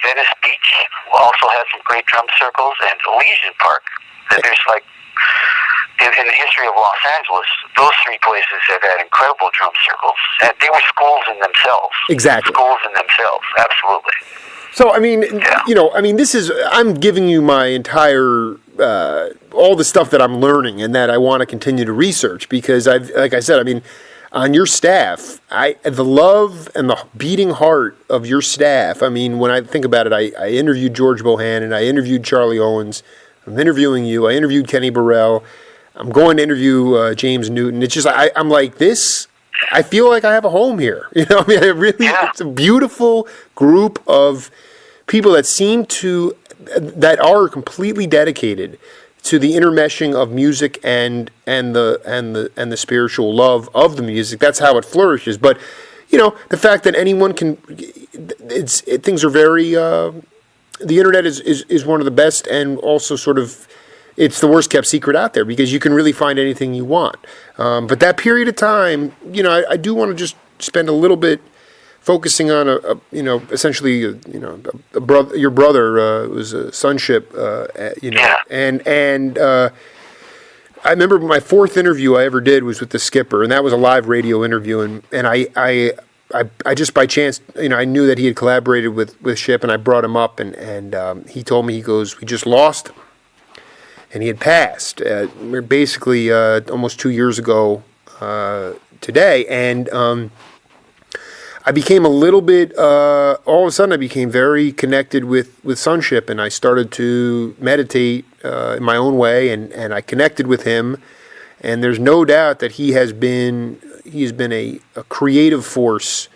Venice Beach also has some great drum circles, and Elysian Park. There's like, in the history of Los Angeles, those three places have had incredible drum circles, and they were schools in themselves. Exactly. Schools in themselves, absolutely. So, I'm giving you my entire, all the stuff that I'm learning and that I want to continue to research, because like I said, on your staff, the love and the beating heart of your staff, when I think about it, I interviewed George Bohannon, I interviewed Charlie Owens, I'm interviewing you, I interviewed Kenny Burrell, I'm going to interview James Newton. It's just, I'm like this. I feel like I have a home here. It's a beautiful group of people that are completely dedicated to the intermeshing of music and the spiritual love of the music. That's how it flourishes. But the fact that anyone can, things are very. The internet is one of the best, and also sort of, it's the worst kept secret out there, because you can really find anything you want. But that period of time, I do want to just spend a little bit focusing on essentially, your brother was a Sonship, and I remember my fourth interview I ever did was with the Skipper, and that was a live radio interview, and I just by chance, I knew that he had collaborated with Ship, and I brought him up, and he told me, he goes, we just lost him. And he had passed, basically almost 2 years ago today. And I became a little bit, all of a sudden I became very connected with Sonship, and I started to meditate in my own way, and I connected with him. And there's no doubt that he has been a creative force.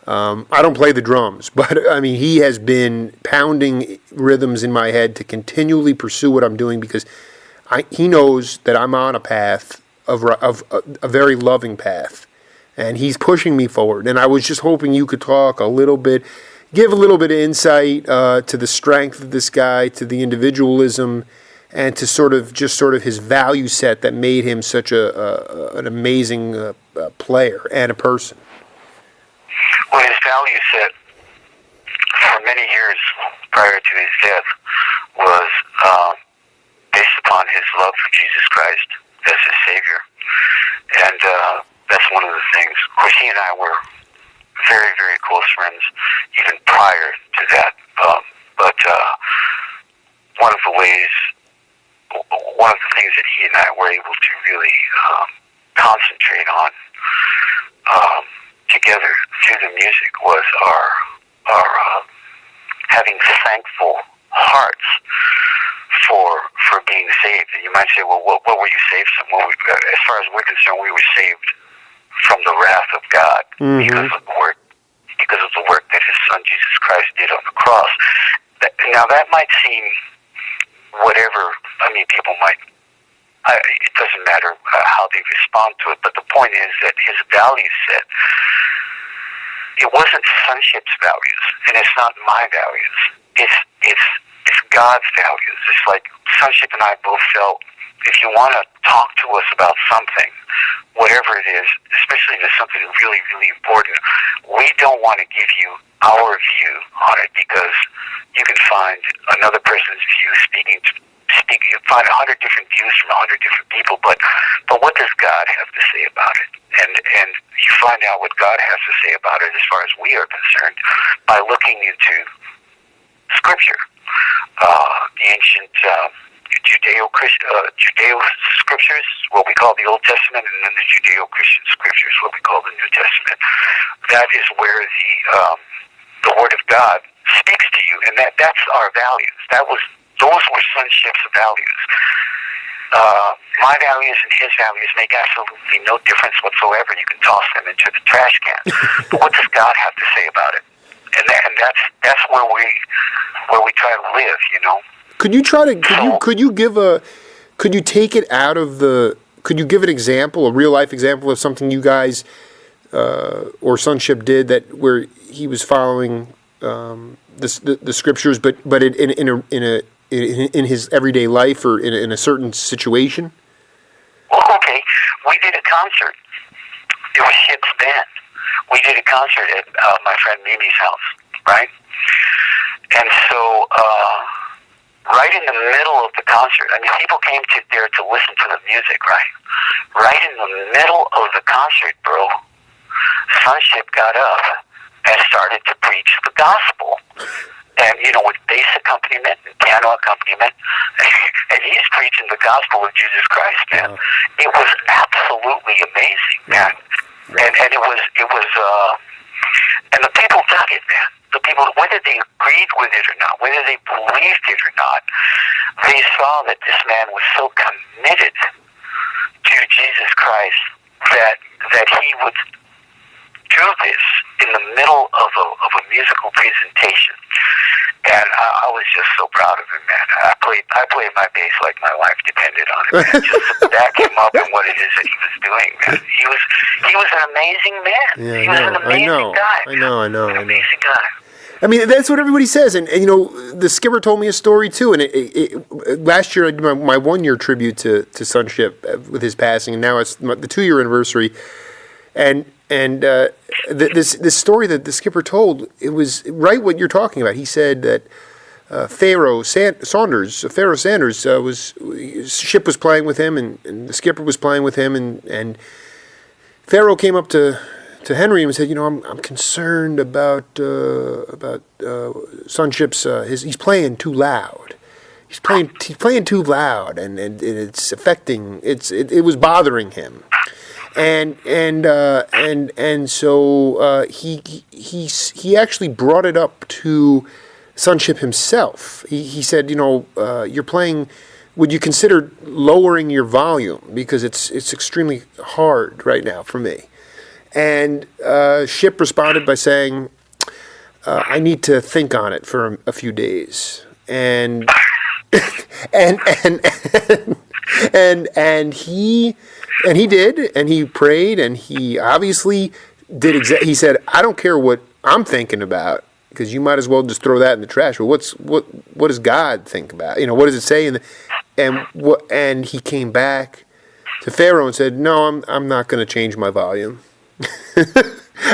I don't play the drums, but he has been pounding rhythms in my head to continually pursue what I'm doing, because he knows that I'm on a path of a very loving path, and he's pushing me forward. And I was just hoping you could talk a little bit, give a little bit of insight to the strength of this guy, to the individualism, and to sort of his value set that made him such an amazing player and a person. Well, his value set for many years prior to his death was based upon his love for Jesus Christ as his Savior. And that's one of the things. Of course, he and I were very, very close friends even prior to that. But one of the things that he and I were able to really concentrate on together through the music was our saved. As far as we're concerned, we were saved from the wrath of God because of the work that His Son Jesus Christ did on the cross. Now that might seem whatever. I mean, people might. It doesn't matter how they respond to it, but the point is that His values set. It wasn't Sonship's values, and it's not my values. It's God's values. It's like Sonship and I both felt, if you want to talk to us about something, whatever it is, especially if it's something really, really important, we don't want to give you our view on it, because you can find another person's view you find 100 different views from 100 different people, but what does God have to say about it? And you find out what God has to say about it, as far as we are concerned, by looking into Scripture, the ancient Judeo scriptures, what we call the Old Testament, and then the Judeo-Christian scriptures, what we call the New Testament. That is where the Word of God speaks to you, and that's our values. Those were Sonship's values. My values and his values make absolutely no difference whatsoever. You can toss them into the trash can. But what does God have to say about it? And that's where we try to live, you know. Could you take it out of could you give an example, a real life example of something you guys or Sonship did where he was following the scriptures, but in his everyday life or in a certain situation? Well, okay, we did a concert. It was Ship's band. We did a concert at my friend Mimi's house, right? And so, right in the middle of the concert, I mean, people came there to listen to the music, right? Right in the middle of the concert, bro, Sonship got up and started to preach the gospel. And, with bass accompaniment and piano accompaniment. And he's preaching the gospel of Jesus Christ, man. It was absolutely amazing, man. And it was, and the people dug it, man. The people, whether they agreed with it or not, whether they believed it or not, they saw that this man was so committed to Jesus Christ that he would do this in the middle of a musical presentation. And I was just so proud of him, man. I played my bass like my life depended on it, man. Just to back him up and what it is that he was doing, man. He was an amazing man. Yeah, he was an amazing guy. I know. An amazing guy. I mean, that's what everybody says, and the skipper told me a story too. And last year I did my 1 year tribute to Sonship with his passing, and now it's the 2 year anniversary. And this story that the skipper told, it was right what you're talking about. He said that Pharaoh Sanders, Ship was playing with him, and the skipper was playing with him, and Pharaoh came up to Henry and said, I'm concerned about Sonship's. He's playing too loud. He's playing too loud, and it's affecting. It was bothering him. And so he actually brought it up to Sonship himself. He said, you're playing. Would you consider lowering your volume, because it's extremely hard right now for me? And Ship responded by saying, I need to think on it for a few days. And he did, and he prayed, and he obviously did he said, I don't care what I'm thinking about, because you might as well just throw that in the trash. But what does God think about? What does it say? And he came back to Pharaoh and said, no, I'm not going to change my volume.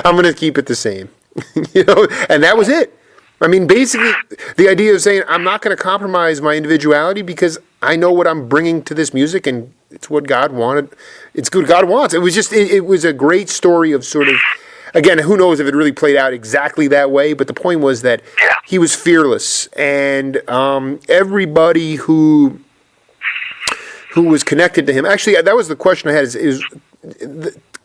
I'm going to keep it the same. And that was it. I mean, basically, the idea of saying I'm not going to compromise my individuality because I know what I'm bringing to this music, and it's what God wanted. It's good God wants. It was just, it was a great story of sort of, again, who knows if it really played out exactly that way, but the point was that he was fearless, and everybody who was connected to him. Actually, that was the question I had.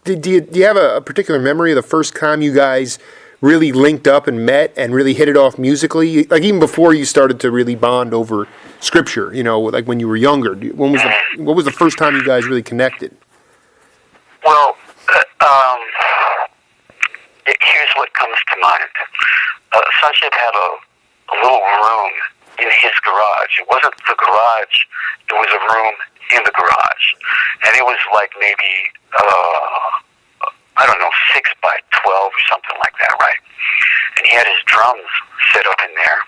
Do you have a particular memory of the first time you guys really linked up and met and really hit it off musically? Like even before you started to really bond over scripture, like when you were younger. What was the first time you guys really connected? Well, here's what comes to mind. Sonship had a little room in his garage. It wasn't the garage. It was a room in the garage. And it was like maybe, 6 by 12 or something like that, right? And he had his drums set up in there.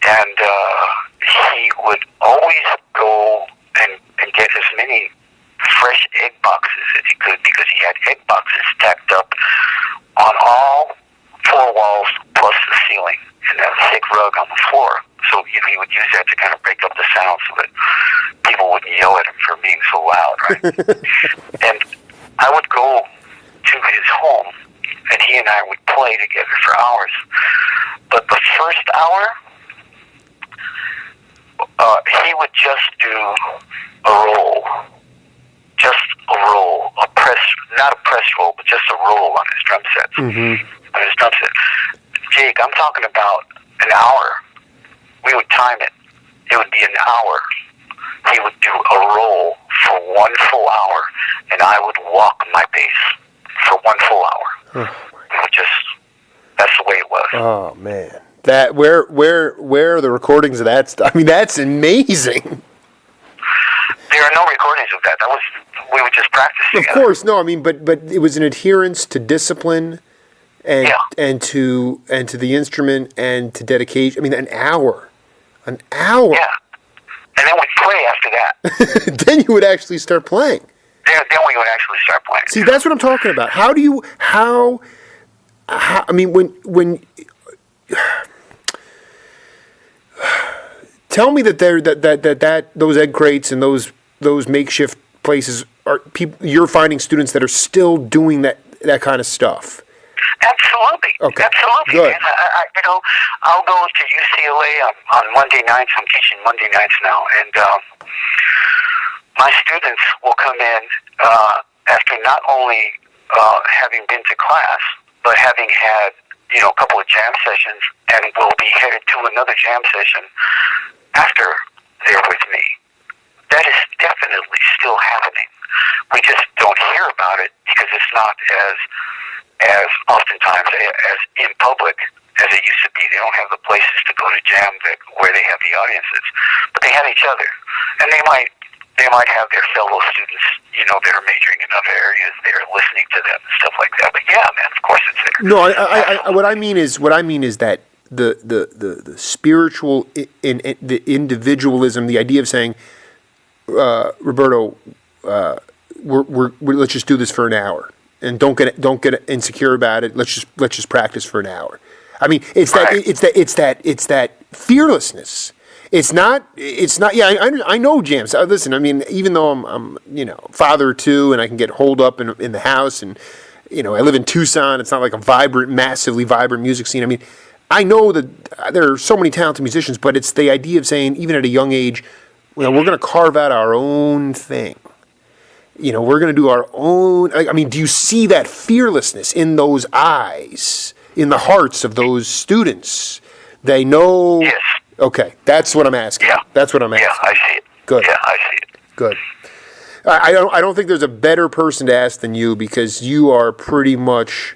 And he would always go and get as many fresh egg boxes as he could, because he had egg boxes stacked up on all 4 walls plus the ceiling, and a thick rug on the floor. So he would use that to kind of break up the sound so that people wouldn't yell at him for being so loud, right? And I would go to his home, and he and I would play together for hours. But the first hour, he would just do a roll. Just a roll. Not a press roll, but just a roll on his drum sets. Mm-hmm. On his drum set. Jake, I'm talking about an hour. We would time it. It would be an hour. He would do a roll for 1 full hour, and I would walk my bass for 1 full hour. Oh, that's the way it was. Oh man, that where are the recordings of that stuff? I mean, that's amazing. There are no recordings of that. We would just practice together. Of course, no. I mean, but it was an adherence to discipline, and to the instrument and to dedication. I mean, an hour. Yeah, and then we'd play after that. Then you would actually start playing. Then we would actually start playing. See, that's what I'm talking about. How I mean, when tell me that those egg crates and those makeshift places are people. You're finding students that are still doing that kind of stuff. Absolutely. Okay. Absolutely. Good. Man. I'll go to UCLA on Monday nights. I'm teaching Monday nights now, and my students will come in after not only having been to class, but having had a couple of jam sessions, and will be headed to another jam session after they're with me. That is definitely still happening. We just don't hear about it because it's not as oftentimes as in public as it used to be. They don't have the places to go to jam where they have the audiences, but they have each other, and they might have their fellow students, that are majoring in other areas. They're listening to them and stuff like that. But yeah, man, of course it's there. No, what I mean is that the spiritual in the individualism, the idea of saying, Roberto, we're let's just do this for an hour. And don't get insecure about it. Let's just practice for an hour. I mean, it's that fearlessness. It's not. Yeah, I know jams. Listen, I mean, even though I'm father of 2, and I can get holed up in the house, and I live in Tucson. It's not like a massively vibrant music scene. I mean, I know that there are so many talented musicians, but it's the idea of saying, even at a young age, we're going to carve out our own thing. We're going to do our own. I mean, do you see that fearlessness in those eyes, in the hearts of those students? They know. Yes. Okay, that's what I'm asking. Yeah. That's what I'm asking. Yeah, I see it. Good. Yeah, I see it. Good. I don't think there's a better person to ask than you, because you are pretty much.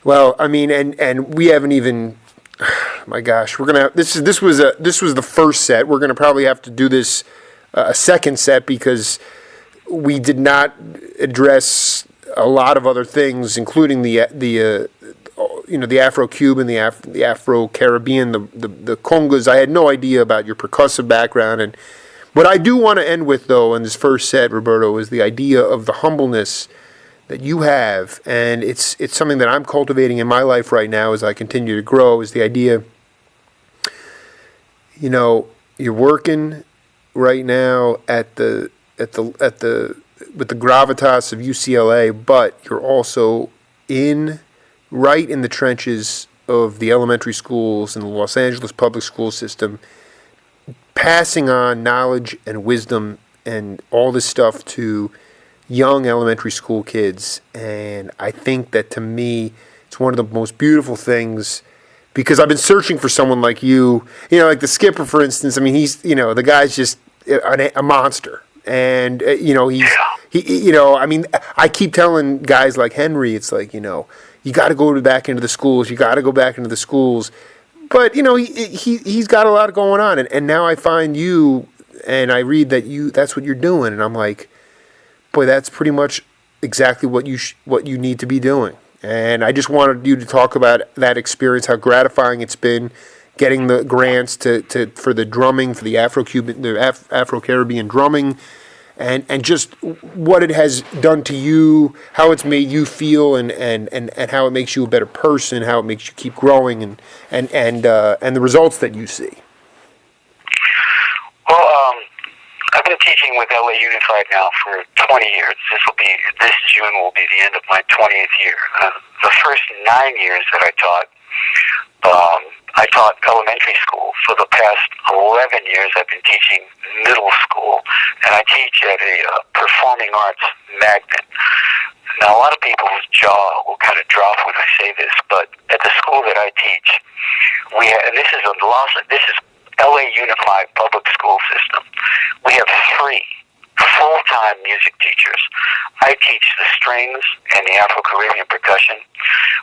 Well, I mean, and we haven't even. My gosh, we're gonna. This was the first set. We're gonna probably have to do this a second set, because we did not address a lot of other things, including the Afro-Cuban, the Afro-Caribbean, the congas. I had no idea about your percussive background, and what I do want to end with, though, in this first set, Roberto, is the idea of the humbleness that you have, and it's something that I'm cultivating in my life right now as I continue to grow. Is the idea, you're working right now with the gravitas of UCLA, but you're also right in the trenches of the elementary schools and the Los Angeles public school system, passing on knowledge and wisdom and all this stuff to young elementary school kids. And I think that, to me, it's It's one of the most beautiful things, because I've been searching for someone like you. You know, like the skipper, for instance. I mean, he's, you know, the guy's just a monster. And, you know, he, you know, I mean, I keep telling guys like Henry, it's like, you know, you got to go back into the schools. You got to go back into the schools. But, you know, he's got a lot going on. And now I find you, and I read that that's what you're doing. And I'm like, boy, that's pretty much exactly what you need to be doing. And I just wanted you to talk about that experience, how gratifying it's been getting the grants for the drumming, for the Afro-Caribbean drumming, and just what it has done to you, how it's made you feel, and how it makes you a better person, how it makes you keep growing, and the results that you see. Well, I've been teaching with LA Unified now for 20 years. This June will be the end of my 20th year. The first 9 years that I taught elementary school. For the past 11 years, I've been teaching middle school, and I teach at a performing arts magnet. Now, a lot of people's jaw will kind of drop when I say this, but at the school that I teach, and this is LA Unified Public School System. We have 3 full-time music teachers. I teach the strings and the Afro-Caribbean percussion.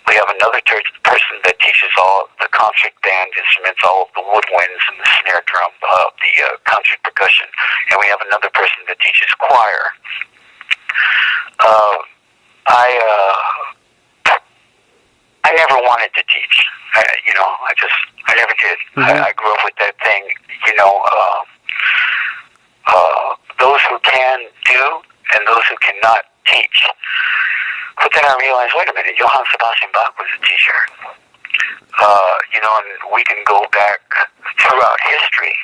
We have another person that teaches all the concert band instruments, all of the woodwinds and the snare drum, the concert percussion. And we have another person that teaches choir. I never wanted to teach. I never did. Mm-hmm. I grew up with that thing, those who can do and those who cannot teach. But then I realized, wait a minute, Johann Sebastian Bach was a teacher. And we can go back throughout history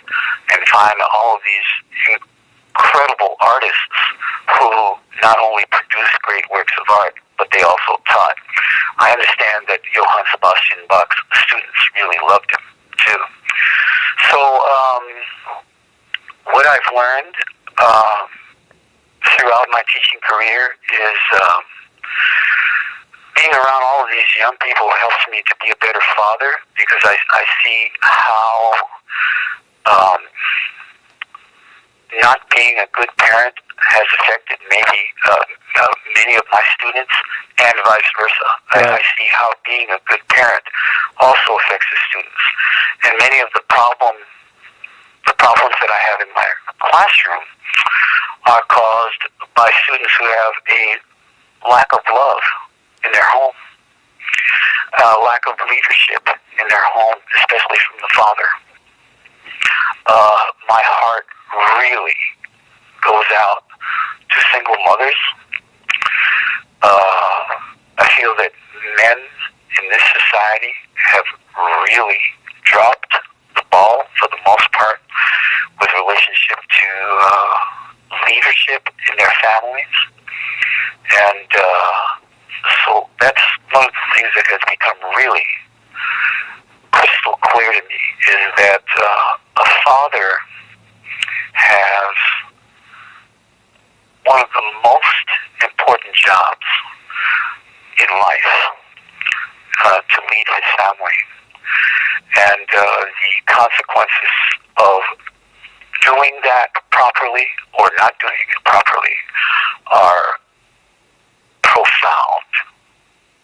and find all of these incredible artists who not only produced great works of art, but they also taught. I understand that Johann Sebastian Bach's students really loved him, too. So, what I've learned throughout my teaching career is being around all of these young people helps me to be a better father, because I see how not being a good parent has affected maybe many of my students, and vice versa. Right. I see how being a good parent also affects the students. And many of the problems that I have in my classroom are caused by students who have a lack of love in their home, lack of leadership in their home, especially from the father. My heart really goes out to single mothers. I feel that men in this society have really dropped the ball for the most part with relationship to leadership in their families. And so that's one of the things that has become really crystal clear to me, is that a father has one of the most important jobs in life, to lead his family. And the consequences of doing that properly or not doing it properly are profound,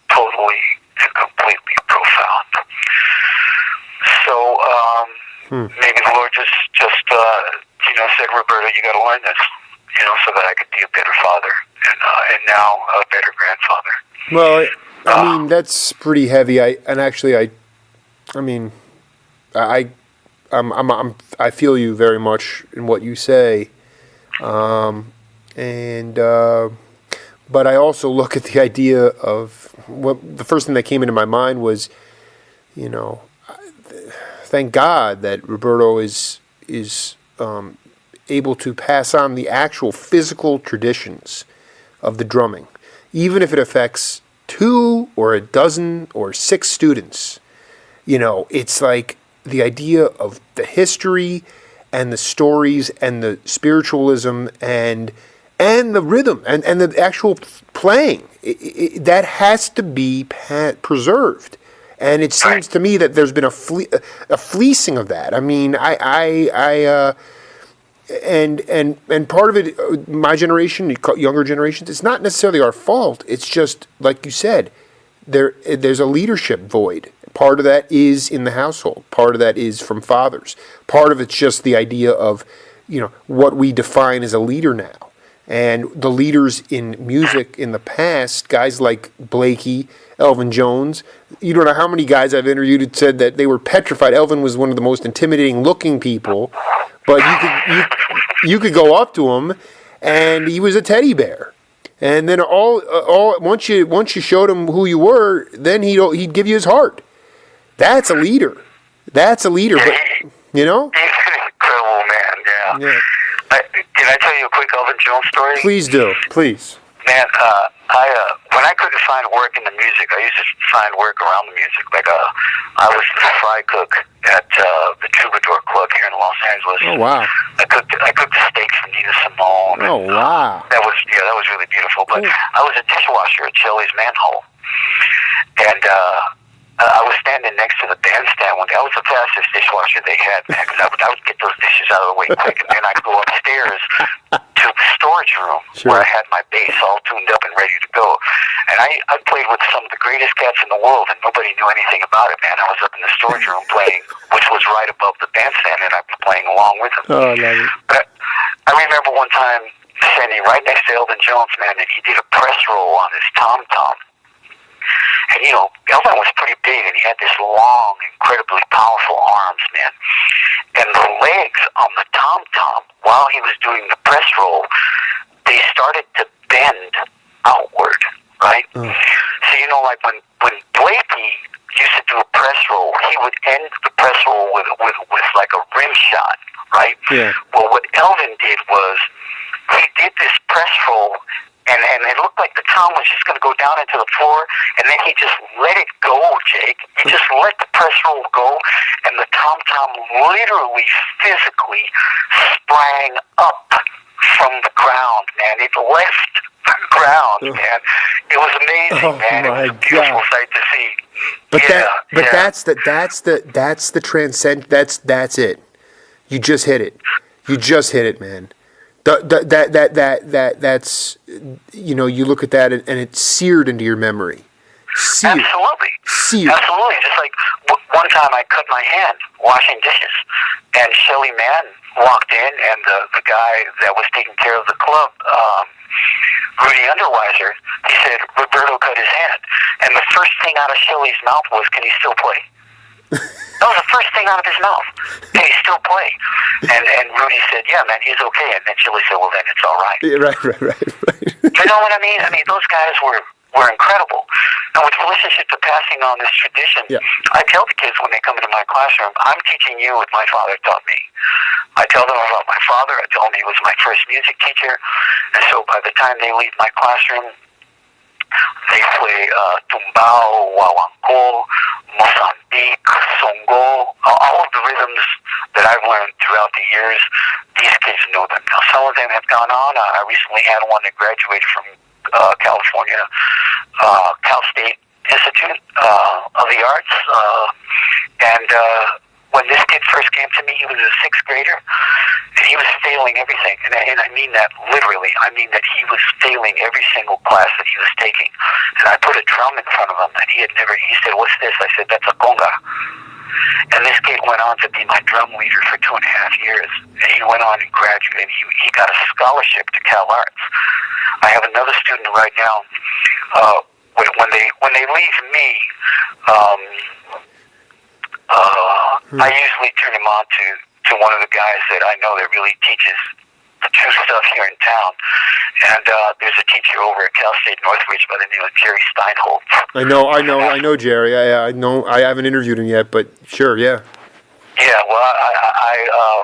totally and completely profound. So maybe the Lord just said, Roberto, you got to learn this, so that I could be a better father and now a better grandfather. Well, I mean, that's pretty heavy. I feel you very much in what you say, but I also look at the idea of the first thing that came into my mind was, thank God that Roberto is able to pass on the actual physical traditions of the drumming, even if it affects 2 or a dozen or 6 students. It's like the idea of the history and the stories and the spiritualism and and the rhythm and the actual playing. That has to be preserved. And it seems to me that there's been a fleecing of that. I mean, and part of it, my generation, younger generations, it's not necessarily our fault. It's just, like you said, there's a leadership void. Part of that is in the household. Part of that is from fathers. Part of it's just the idea of, what we define as a leader now. And the leaders in music in the past, guys like Blakey, Elvin Jones, you don't know how many guys I've interviewed who said that they were petrified. Elvin was one of the most intimidating looking people, but you could go up to him and he was a teddy bear. And then once you showed him who you were, then he'd give you his heart. That's a leader. But He's an incredible man. Yeah. Can I tell you a quick Elvin Jones story? Please do. Please. Man, when I couldn't find work in the music, I used to find work around the music. Like, I was the fry cook at the Troubadour Club here in Los Angeles. Oh, wow. I cooked the steaks for Nina Simone. Oh, wow. That was really beautiful. But I was a dishwasher at Shelley's Manhole. And I was standing next to the bandstand one day. I was the fastest dishwasher they had, man, because I would get those dishes out of the way quick, and then I'd go upstairs to the storage room where I had my bass all tuned up and ready to go. And I played with some of the greatest cats in the world, and nobody knew anything about it, man. I was up in the storage room playing, which was right above the bandstand, and I'd be playing along with them. Oh, I love it. But I remember one time standing right next to Elvin Jones, man, and he did a press roll on his tom-tom. And, Elvin was pretty big, and he had this long, incredibly powerful arms, man. And the legs on the tom-tom, while he was doing the press roll, they started to bend outward, right? Mm. So, like when Blakey used to do a press roll, he would end the press roll with like a rim shot, right? Yeah. Well, what Elvin did was he did this press roll, and it looked like the tom was just going to go down into the floor, and then he just let it go, Jake. He just let the press roll go, and the tom-tom literally, physically sprang up from the ground, man. It left the ground, man. It was amazing, man. It was a beautiful sight to see. That's the transcend. That's it. You just hit it, man. That's you look at that and it's seared into your memory. Absolutely. Just like one time I cut my hand washing dishes, and Shelly Mann walked in, and the guy that was taking care of the club, Rudy Underweiser, he said Roberto cut his hand, and the first thing out of Shelly's mouth was, "Can he still play?" That was the first thing out of his mouth. Can he still play? And Rudy said, "Yeah, man, he's okay." And then Chili said, "Well, then it's all right." Yeah, right. You know what I mean? I mean, those guys were incredible. And with relationship to passing on this tradition, I tell the kids when they come into my classroom, I'm teaching you what my father taught me. I tell them about my father. I tell them he was my first music teacher. And so by the time they leave my classroom, they play tumbao, wawanko, Mozambique, songo, all of the rhythms that I've learned throughout the years. These kids know them. Now, some of them have gone on. I recently had one that graduated from California, Cal State Institute of the Arts. And when this kid first came to me, he was a sixth grader, and he was failing everything. And I mean that literally. I mean that he was failing every single class that he was taking. And I put a drum in front of him, and he said, "What's this?" I said, "That's a conga." And this kid went on to be my drum leader for 2.5 years. And he went on and graduated, and he got a scholarship to Cal Arts. I have another student right now. When they leave me, I usually turn him on to one of the guys that I know that really teaches the true stuff here in town. And there's a teacher over at Cal State Northridge by the name of Jerry Steinholtz. I know Jerry. I know. I haven't interviewed him yet, but sure, yeah. Yeah, well, I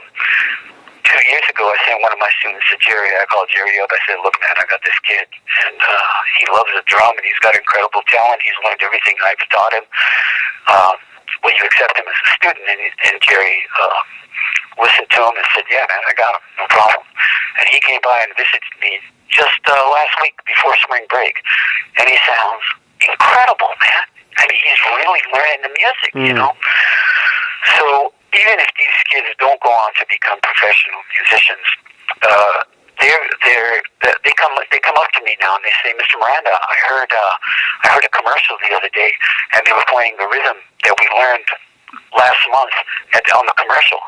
2 years ago, I sent one of my students to Jerry. I called Jerry up. I said, "Look, man, I got this kid, and he loves the drum, and he's got incredible talent. He's learned everything I've taught him. Will you accept him as a student?" And Jerry listened to him and said, "Yeah, man, I got him, no problem." And he came by and visited me just last week before spring break, and he sounds incredible, man. I mean, he's really learning the music, you know. So even if these kids don't go on to become professional musicians, they come up to me now and they say, Mr. Miranda, I heard a commercial the other day, and they were playing the rhythm that we learned last month on the commercial.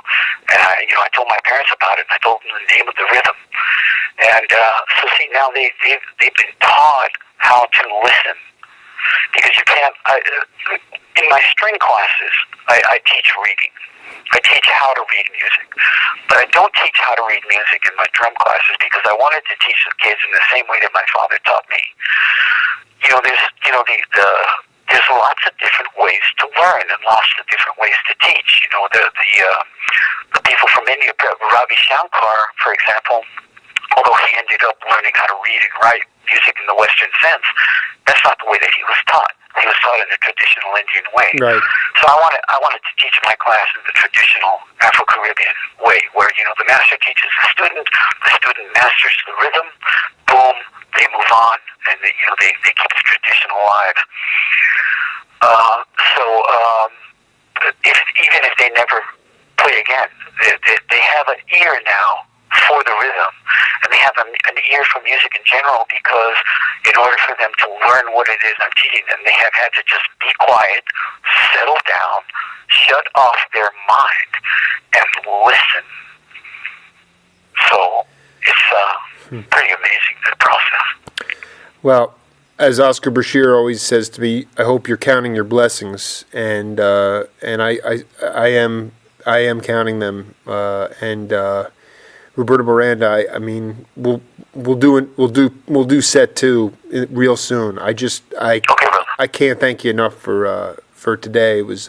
And I told my parents about it. And I told them the name of the rhythm. And so see, now they've been taught how to listen. Because you can't, in my string classes, I teach reading. I teach how to read music. But I don't teach how to read music in my drum classes because I wanted to teach the kids in the same way that my father taught me. There's lots of different ways to learn and lots of different ways to teach. The people from India, Ravi Shankar, for example, although he ended up learning how to read and write music in the Western sense, that's not the way that he was taught. He was taught in the traditional Indian way. Right. So I wanted to teach my class in the traditional Afro-Caribbean way, where the master teaches the student masters the rhythm, boom, they move on, and they keep the tradition alive. Even if they never play again, they have an ear now for the rhythm, and they have an ear for music in general, because in order for them to learn what it is I'm teaching them, they have had to just be quiet, settle down, shut off their mind, and listen. So it's pretty amazing, that process. Well, as Oscar Brashear always says to me, I hope you're counting your blessings, and I am counting them, Roberto Miranda, I mean, we'll do set 2 real soon. I can't thank you enough for today. It was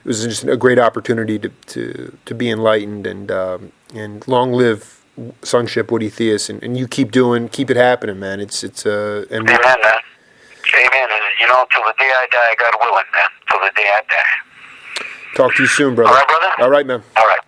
just a great opportunity to be enlightened, and long live Sonship Woodrow Theus, and you keep it happening, man. Amen, man. Amen. And till the day I die, God willing, man. Till the day I die. Talk to you soon, brother. All right, brother. All right, man. All right.